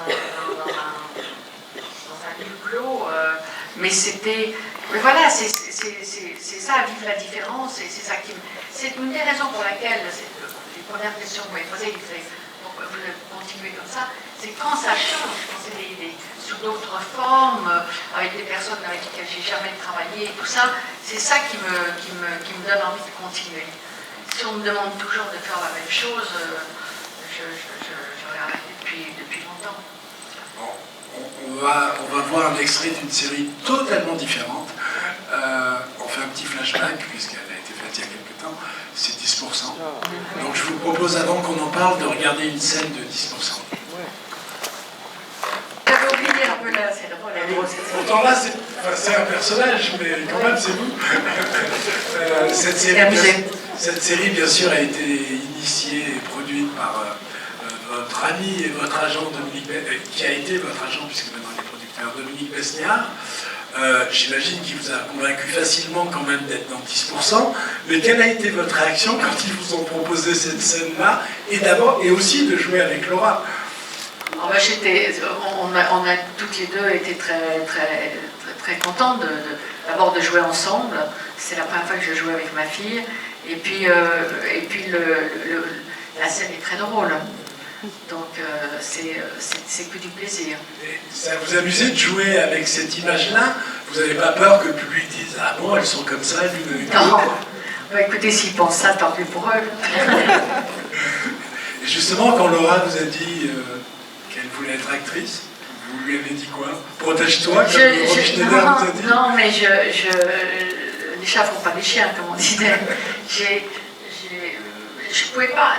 un huis clos. Mais voilà, c'est ça, vivre la différence. C'est une des raisons pour laquelle, les premières questions que vous m'avez posées, pourquoi vous continuez comme ça, c'est quand ça change, quand c'est sous d'autres formes, avec des personnes avec lesquelles j'ai jamais travaillé, et tout ça, c'est ça qui me donne envie de continuer. Si on me demande toujours de faire la même chose, j'aurais arrêté depuis longtemps. Bon, on va voir un extrait d'une série totalement différente. On fait un petit flashback, puisqu'elle a été faite il y a quelques temps, c'est 10%. Donc je vous propose, avant qu'on en parle, de regarder une scène de 10%. J'avais oublié un peu là, c'est drôle. Pourtant là, c'est un personnage, mais quand même c'est vous. Cette série, bien sûr, a été initiée et produite par votre ami et votre agent Dominique qui a été votre agent, puisque maintenant il est producteur, Dominique Besniard. J'imagine qu'il vous a convaincu facilement quand même d'être dans 10%. Mais quelle a été votre réaction quand ils vous ont proposé cette scène-là, et aussi de jouer avec Laura? On a toutes les deux été très contentes d'abord de jouer ensemble. C'est la première fois que je jouais avec ma fille. Et puis la scène est très drôle. Donc c'est que du plaisir. Et ça vous amusait de jouer avec cette image-là? Vous n'avez pas peur que le public dise « Ah bon, elles sont comme ça, l'une avec l'autre » Bah, écoutez, s'ils pensent ça, tant pis pour eux. Et justement, quand Laura vous a dit qu'elle voulait être actrice, vous lui avez dit quoi? Protège-toi, comme Romy Schneider vous a dit. Non, mais les chats font pas des chiens, comme on disait. Je ne pouvais pas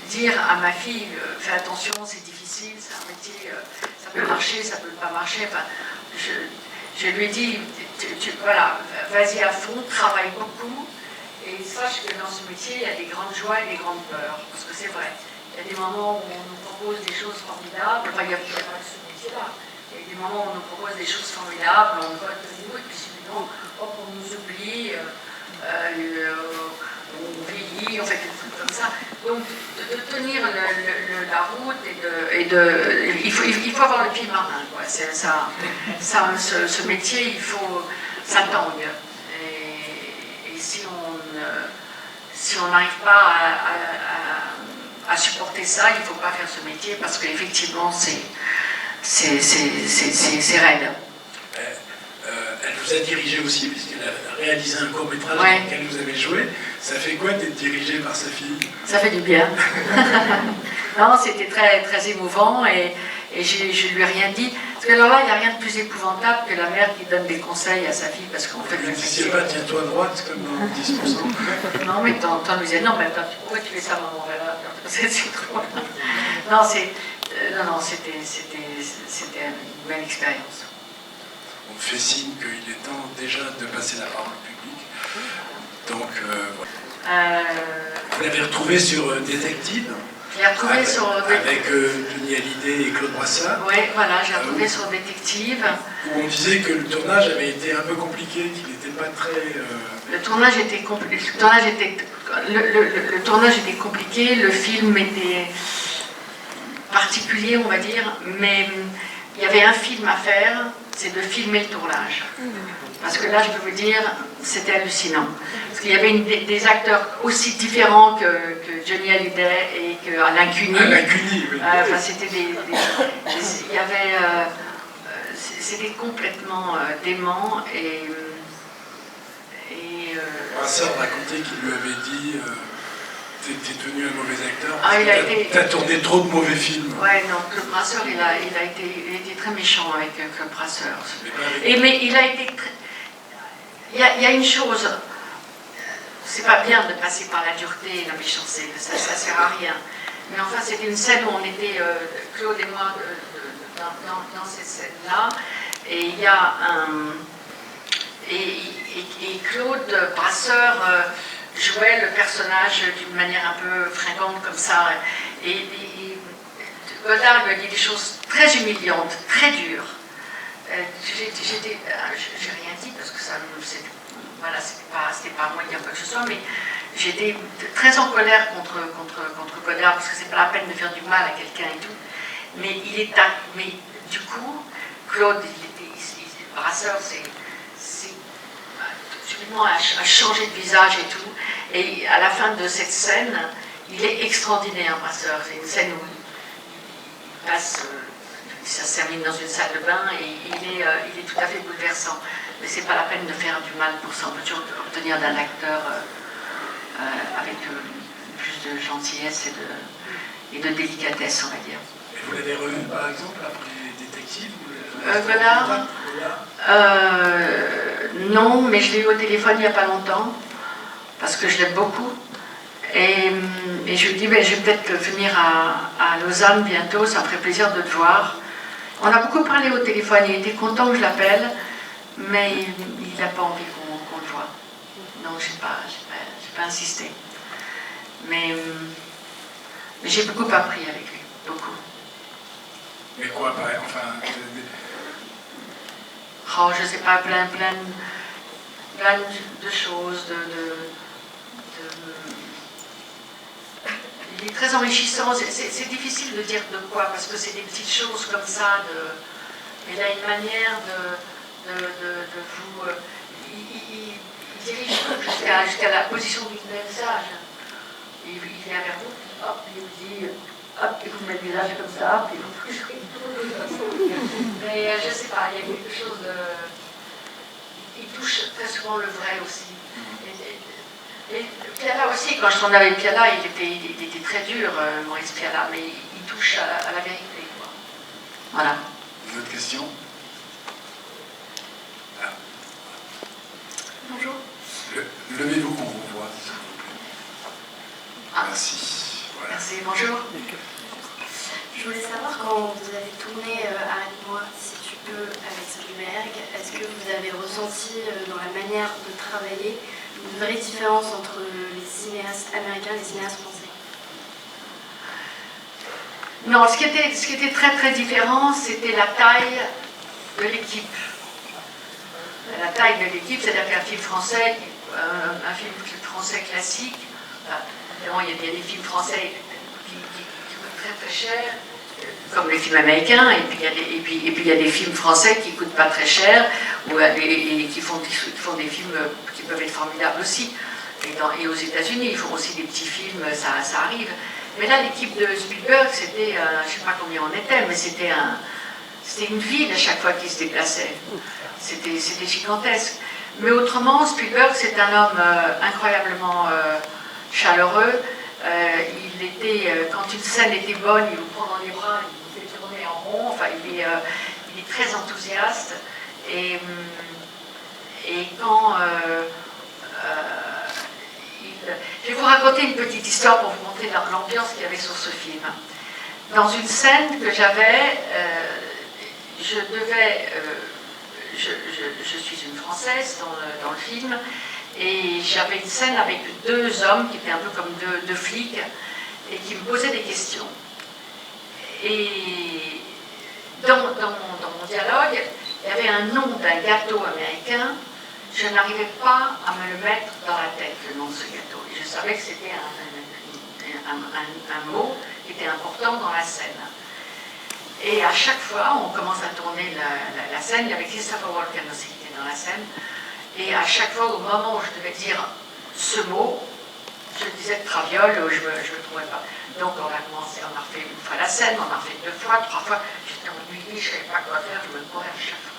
dire à ma fille, fais attention, c'est difficile, c'est un métier, ça peut marcher, ça peut pas marcher. Enfin, je lui ai dit, voilà, vas-y à fond, travaille beaucoup, et sache que dans ce métier, il y a des grandes joies et des grandes peurs, parce que c'est vrai. Il y a des moments où on nous propose des choses formidables, enfin, il n'y a pas que ce métier-là. Il y a des moments où on nous propose des choses formidables, on vote de nous, et puis subitement, hop, on nous oublie, on vieillit, on fait des trucs comme ça. Donc, de tenir la route il faut avoir le pied marin, quoi. Ce métier, il faut ça tangue. Et si on n'arrive pas à supporter ça, il ne faut pas faire ce métier parce qu'effectivement, c'est raide. Elle vous a dirigé aussi, puisqu'elle a réalisé un court-métrage dans lequel vous avez joué. Ça fait quoi d'être dirigé par sa fille? Ça fait du bien. Non, c'était très, très émouvant et je ne lui ai rien dit. Parce que alors là, il n'y a rien de plus épouvantable que la mère qui donne des conseils à sa fille parce qu'on fait le métier. Vous ne disiez pas tiens-toi à droite comme dans 10%? Non, mais t'en disais non, mais attends, pourquoi tu fais ça, maman? C'est trop. Non, c'était une belle expérience. On fait signe qu'il est temps déjà de passer la parole au public. Donc, voilà. Vous l'avez retrouvé sur Détective? Je l'ai retrouvé sur avec Johnny Hallyday et Claude Brassard. Oui, voilà, j'ai retrouvé sur Détective. Où on disait que le tournage avait été un peu compliqué, qu'il n'était pas très... Le tournage était compliqué. Le tournage était compliqué, le film était particulier, on va dire, mais il y avait un film à faire, c'est de filmer le tournage. Parce que là, je peux vous dire, c'était hallucinant. Parce qu'il y avait des acteurs aussi différents que Johnny Hallyday et que Alain Cuny. Alain Cuny, oui. Enfin, c'était il y avait... c'était complètement dément et Et, Brasseur racontait qu'il lui avait dit t'es devenu un mauvais acteur, Ah, t'as tourné trop de mauvais films. Ouais, non, Claude Brasseur, il a été très méchant avec Claude Brasseur. Mais mais il a été très... Il y a une chose, c'est pas bien de passer par la dureté et la méchanceté, ça sert à rien. Mais enfin, c'était une scène où on était, Claude et moi, dans cette scène-là, et il y a un... Et Claude Brasseur jouait le personnage d'une manière un peu fringante comme ça. Et Godard lui a dit des choses très humiliantes, très dures. J'ai rien dit parce que ça, voilà, c'était pas à moi de dire quoi que ce soit, mais j'étais très en colère contre Godard parce que c'est pas la peine de faire du mal à quelqu'un et tout. Mais mais du coup, Claude, Brasseur, subitement a changé de visage et tout. Et à la fin de cette scène, il est extraordinaire, Brasseur. C'est une scène où il passe, ça se termine dans une salle de bain et il est tout à fait bouleversant. Mais c'est pas la peine de faire du mal pour ça. On peut toujours obtenir d'un acteur avec plus de gentillesse et de délicatesse, on va dire. Et vous l'avez revu par exemple après Détective Godard non, mais je l'ai eu au téléphone il n'y a pas longtemps, parce que je l'aime beaucoup. Et je lui dis, ben, je vais peut-être venir à Lausanne bientôt, ça me ferait plaisir de te voir. On a beaucoup parlé au téléphone, il était content que je l'appelle, mais il n'a pas envie qu'on le voit. Donc je n'ai pas insisté. Mais j'ai beaucoup appris avec lui, beaucoup. Mais quoi, enfin... Oh, je sais pas, plein de choses, il est très enrichissant, c'est difficile de dire de quoi, parce que c'est des petites choses comme ça, mais il a une manière de vous... il dirige jusqu'à la position du visage. Il vient vers vous, hop, il vous dit... Hop, il vous met le visage comme ça, puis vous touchez tout. Mais je sais pas, il y a quelque chose de... Il touche très souvent le vrai aussi. Et Piala aussi, quand je tournais avec Piala, il était très dur, Maurice Piala, mais il touche à la vérité, quoi. Voilà. Une autre question? Ah. Bonjour. Levez-vous qu'on vous voit, s'il vous plaît. Ah. Merci. Voilà. Merci, bonjour. Je voulais savoir, quand vous avez tourné Arrête-moi si tu peux avec Spielberg, est-ce que vous avez ressenti dans la manière de travailler une vraie différence entre les cinéastes américains et les cinéastes français? Non, ce qui était très très différent, c'était la taille de l'équipe. La taille de l'équipe, c'est-à-dire qu'un film français, un film français classique, évidemment, il y a des films français qui coûtent très très cher, comme les films américains, et puis il y a des films français qui ne coûtent pas très cher, et qui font des films qui peuvent être formidables aussi. Et aux États-Unis, ils font aussi des petits films, ça arrive. Mais là, l'équipe de Spielberg, c'était, je ne sais pas combien on était, mais c'était une ville à chaque fois qu'il se déplaçait. C'était gigantesque. Mais autrement, Spielberg, c'est un homme incroyablement chaleureux. Il était, quand une scène était bonne, il vous prend dans les bras, il vous fait tourner en rond. Enfin, il est très enthousiaste. Et quand je vais vous raconter une petite histoire pour vous montrer l'ambiance qu'il y avait sur ce film. Dans une scène que j'avais, je suis une Française dans le film, et j'avais une scène avec deux hommes qui étaient un peu comme deux flics et qui me posaient des questions. Et dans mon dialogue, il y avait un nom d'un gâteau américain. Je n'arrivais pas à me le mettre dans la tête, le nom de ce gâteau. Et je savais que c'était un mot qui était important dans la scène. Et à chaque fois, on commence à tourner la scène. Il y avait Christopher Walken aussi qui était dans la scène. Et à chaque fois, au moment où je devais dire ce mot, je disais traviole ou je ne me trouvais pas. Donc on a commencé, on a refait une fois la scène, on a refait 2 fois, 3 fois. J'étais ennuyée, je ne savais pas quoi faire, je me courais à chaque fois.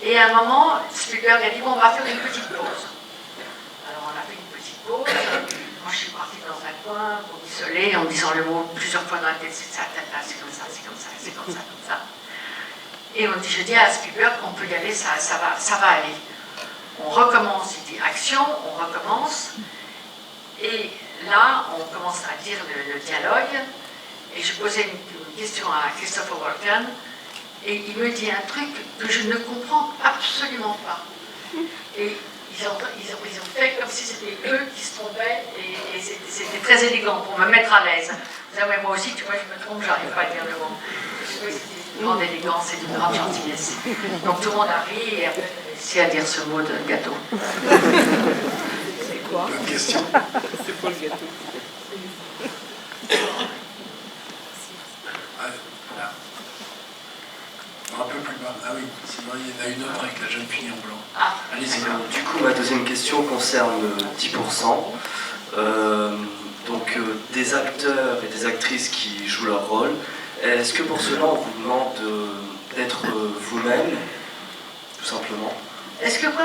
Et à un moment, Spielberg a dit, bon, on va faire une petite pause. pause. Moi, je suis partie dans un coin pour m'isoler en me disant le mot plusieurs fois dans la tête, c'est ça, c'est comme ça, c'est comme ça, c'est comme ça, comme ça. Et je dis à Spielberg, on peut y aller, ça va aller. On recommence, il dit action, on recommence. Et là, on commence à dire le dialogue. Et je posais une question à Christopher Walken. Et il me dit un truc que je ne comprends absolument pas. Et ils ont fait comme si c'était eux qui se trompaient. Et c'était très élégant pour me mettre à l'aise. Mais moi aussi, tu vois, je me trompe, j'arrive pas à dire le mot. C'était une grande élégance et d'une grande gentillesse. Donc tout le monde a ri et après, j'ai réussi à dire ce mot de gâteau. C'est quoi? Bonne question. C'est quoi le gâteau? Voilà. Un peu plus bas. Ah oui, sinon il y en a une autre avec la jeune fille en blanc. Ah, allez-y. Du coup, ma deuxième question concerne 10%. Donc, des acteurs et des actrices qui jouent leur rôle. Est-ce que pour cela, on vous demande d'être vous-même, tout simplement? Est-ce que quoi?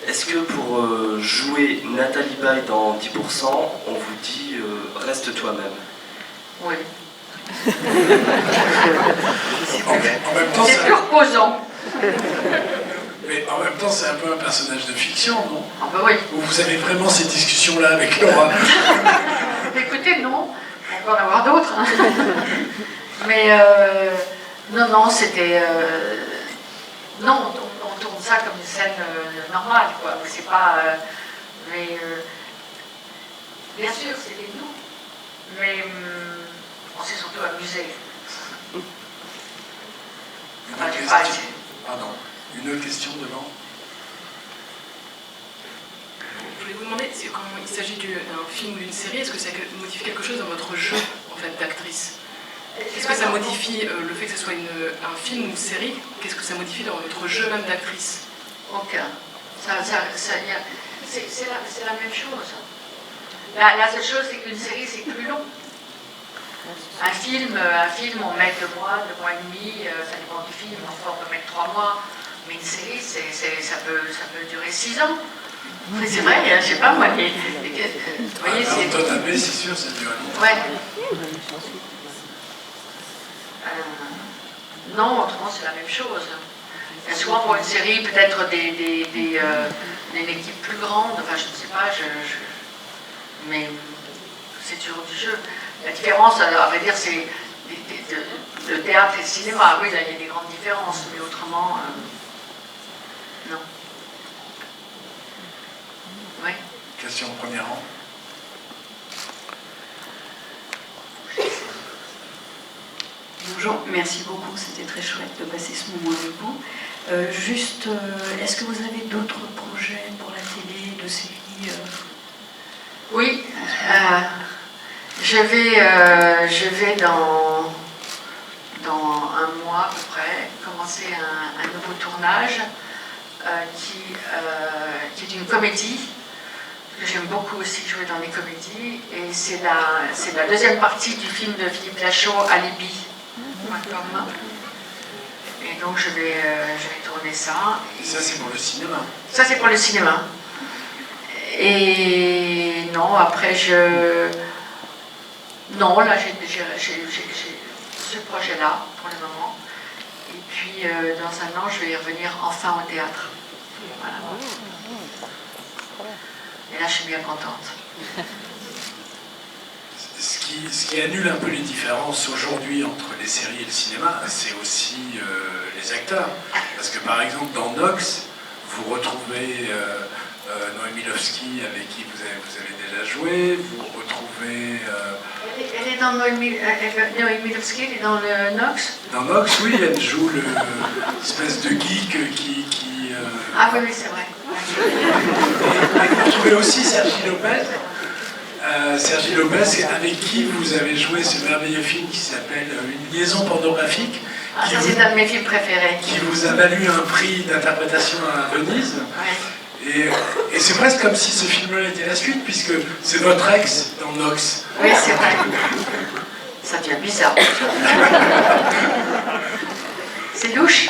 Est-ce que pour jouer Nathalie Baye dans 10%, on vous dit reste toi-même? Oui. En même temps, c'est plus reposant. Mais en même temps, c'est un peu un personnage de fiction, non? Ah bah oui. Vous avez vraiment ces discussions-là avec Laura? Écoutez, non. On va en avoir d'autres. Hein. Mais non, c'était... non, on tourne ça comme une scène normale, quoi. C'est pas... bien sûr, c'était nous. Mais on s'est surtout amusé. Pardon. Une autre question devant. Je voulais vous demander, quand il s'agit d'un film ou d'une série, est-ce que ça modifie quelque chose dans votre jeu en fait, d'actrice? Qu'est-ce que ça modifie le fait que ce soit un film ou une série? Qu'est-ce que ça modifie dans votre jeu même d'actrice? Aucun. C'est la même chose. La seule chose, c'est qu'une série, c'est plus long. Un film, on met 2 mois, 2 mois et demi, ça dépend du film, enfin on peut mettre 3 mois. Mais une série, ça peut durer 6 ans. C'est vrai, je sais pas moi. Vous voyez, Anton Abbé, c'est sûr, ça dure longtemps. Ouais. Non, autrement c'est la même chose. Il y a souvent pour une série peut-être une équipe plus grande, enfin je ne sais pas, mais c'est toujours du jeu. La différence, à vrai dire, c'est le théâtre et le cinéma. Oui, là il y a des grandes différences, mais autrement, non. Oui. Question au premier rang. Bonjour, merci beaucoup, c'était très chouette de passer ce moment avec vous. Est-ce que vous avez d'autres projets pour la télé, de séries Oui, je vais dans un mois à peu près commencer un nouveau tournage qui est une comédie. J'aime beaucoup aussi jouer dans les comédies et c'est la deuxième partie du film de Philippe Lachaud, Alibi. Et donc je vais tourner ça. Et ça c'est pour le cinéma? Ça c'est pour le cinéma. Et non, après non, là j'ai ce projet-là pour le moment. Et puis dans un an je vais y revenir enfin au théâtre. Voilà. Et là je suis bien contente. Ce qui annule un peu les différences aujourd'hui entre les séries et le cinéma, c'est aussi les acteurs. Parce que par exemple dans Nox, vous retrouvez Noémie Lovski avec qui vous avez déjà joué, vous retrouvez... Elle est dans Noémie Lovski, elle est dans le Nox? Dans Nox, oui, elle joue l'espèce de geek qui Ah oui, c'est vrai. Et vous retrouvez aussi Sergi Lopez, avec qui vous avez joué ce merveilleux film qui s'appelle Une liaison pornographique. Ah, ça c'est un de mes films préférés. Qui vous a valu un prix d'interprétation à Venise. Ouais. Et c'est presque comme si ce film-là était la suite, puisque c'est votre ex dans Nox. Oui, c'est vrai. Ça devient bizarre. C'est louche.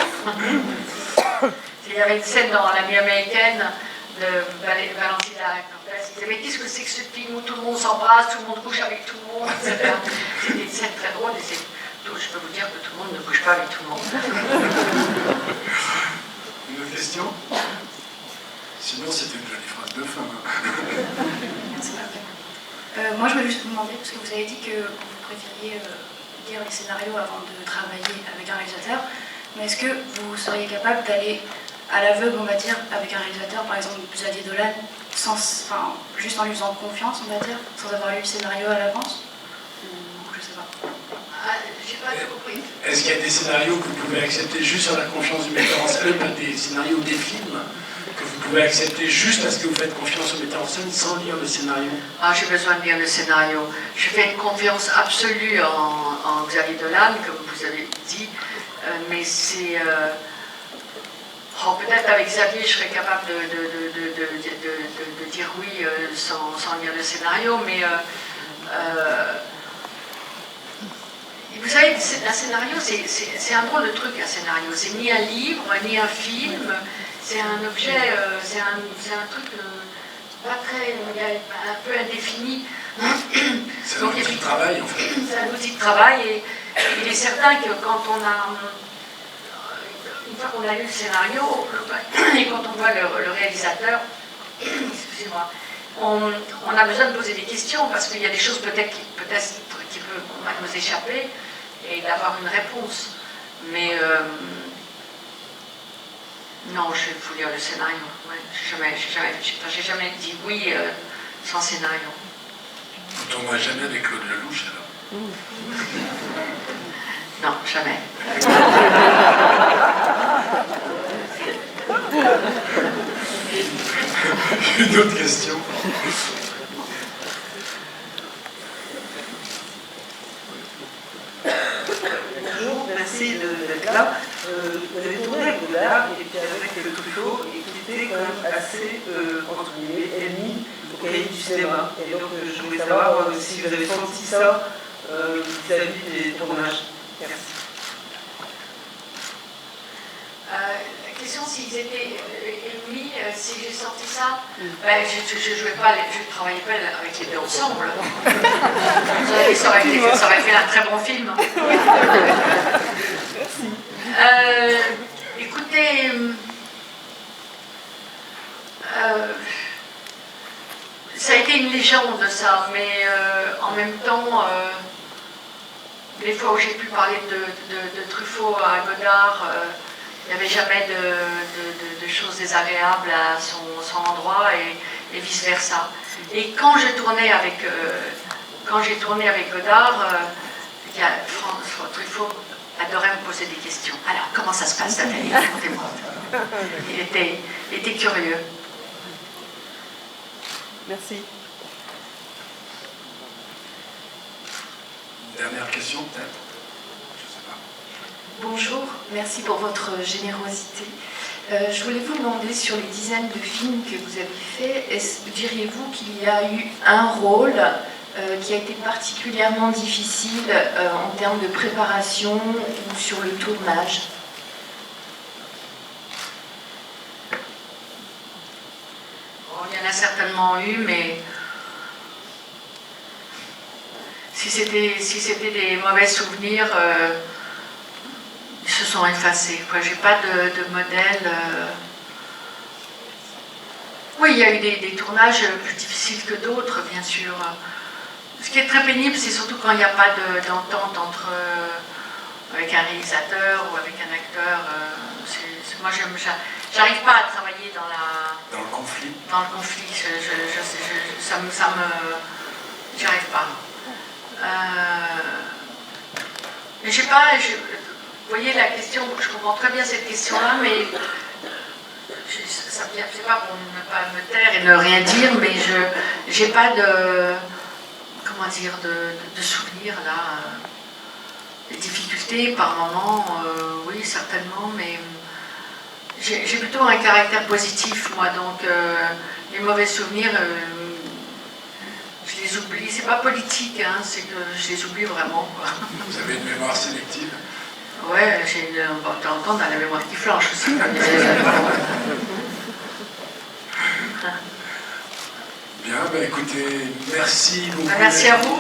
Il y avait une scène dans La Nuit américaine Valentina Cortès, qui disait mais qu'est-ce que c'est que ce film où tout le monde s'embrasse, tout le monde couche avec tout le monde, etc. C'était une scène très drôle et je peux vous dire que tout le monde ne couche pas avec tout le monde. Une autre question? Sinon, c'était une jolie phrase de fin. Merci. Moi, je voulais juste vous demander, parce que vous avez dit que vous préfériez lire les scénarios avant de travailler avec un réalisateur, mais est-ce que vous seriez capable d'aller à l'aveugle, on va dire, avec un réalisateur, par exemple Xavier Dolan, juste en lui faisant confiance, on va dire, sans avoir lu le scénario à l'avance? Ou je sais pas. J'ai pas tout compris. Est-ce qu'il y a des scénarios que vous pouvez accepter juste sur la confiance du metteur en scène, pas des scénarios des films que vous pouvez accepter juste parce que vous faites confiance au metteur en scène sans lire le scénario? J'ai besoin de lire le scénario. Je fais une confiance absolue en Xavier Dolan, comme vous avez dit, mais c'est... peut-être avec Xavier, je serais capable de dire oui sans lire le scénario, mais vous savez, un scénario, c'est un drôle de truc, un scénario. C'est ni un livre, ni un film, c'est un objet, c'est un truc pas très, un peu indéfini. C'est un outil de travail, en fait. C'est un outil de travail, et il est certain que quand on a... Une fois qu'on a lu le scénario, et quand on voit le réalisateur, excusez-moi, on a besoin de poser des questions, parce qu'il y a des choses peut-être qui peuvent nous échapper, et d'avoir une réponse. Mais non, il faut lire le scénario. Ouais, j'ai jamais dit oui sans scénario. On ne tombera jamais avec Claude Lelouch, alors? Non, jamais. Une autre question. Bonjour, merci d'être là. Vous avez tourné avec Godard et puis avec Truffaut, et qui était quand même assez, entre guillemets, ennemi au cahier du cinéma. Et donc je voulais savoir si vous avez senti ça vis-à-vis des tournages. Merci. La question s'ils étaient ennemis, si j'ai senti ça, je travaillais pas avec les deux ensemble. Ça aurait fait un très bon film. Écoutez, ça a été une légende ça, mais en même temps, les fois où j'ai pu parler de Truffaut à Godard, il n'y avait jamais de choses désagréables à son endroit et vice-versa. Et quand j'ai tourné avec Godard, François Truffaut adorait me poser des questions. Alors, comment ça se passe, Nathalie? Racontez-moi. Il était curieux. Merci. Dernière question, peut-être? Bonjour, merci pour votre générosité. Je voulais vous demander, sur les dizaines de films que vous avez faits, diriez-vous qu'il y a eu un rôle qui a été particulièrement difficile en termes de préparation ou sur le tournage? Il y en a certainement eu, mais si c'était des mauvais souvenirs, ils se sont effacés. J'ai pas de modèle. Oui, il y a eu des tournages plus difficiles que d'autres, bien sûr. Ce qui est très pénible, c'est surtout quand il n'y a pas d'entente avec un réalisateur ou avec un acteur. Moi, j'arrive pas à travailler dans le conflit. Dans le conflit, j'y arrive pas. Mais je sais pas. Vous voyez la question, je comprends très bien cette question-là, mais c'est pas pour ne pas me taire et ne rien dire, mais je n'ai pas de souvenirs là. Des difficultés par moment, oui, certainement, mais j'ai plutôt un caractère positif, moi, donc les mauvais souvenirs, je les oublie. C'est pas politique, hein, c'est que je les oublie vraiment, quoi. Vous avez une mémoire sélective? Ouais, on va entendre dans la mémoire qui flanche aussi. écoutez, merci beaucoup. Merci à vous.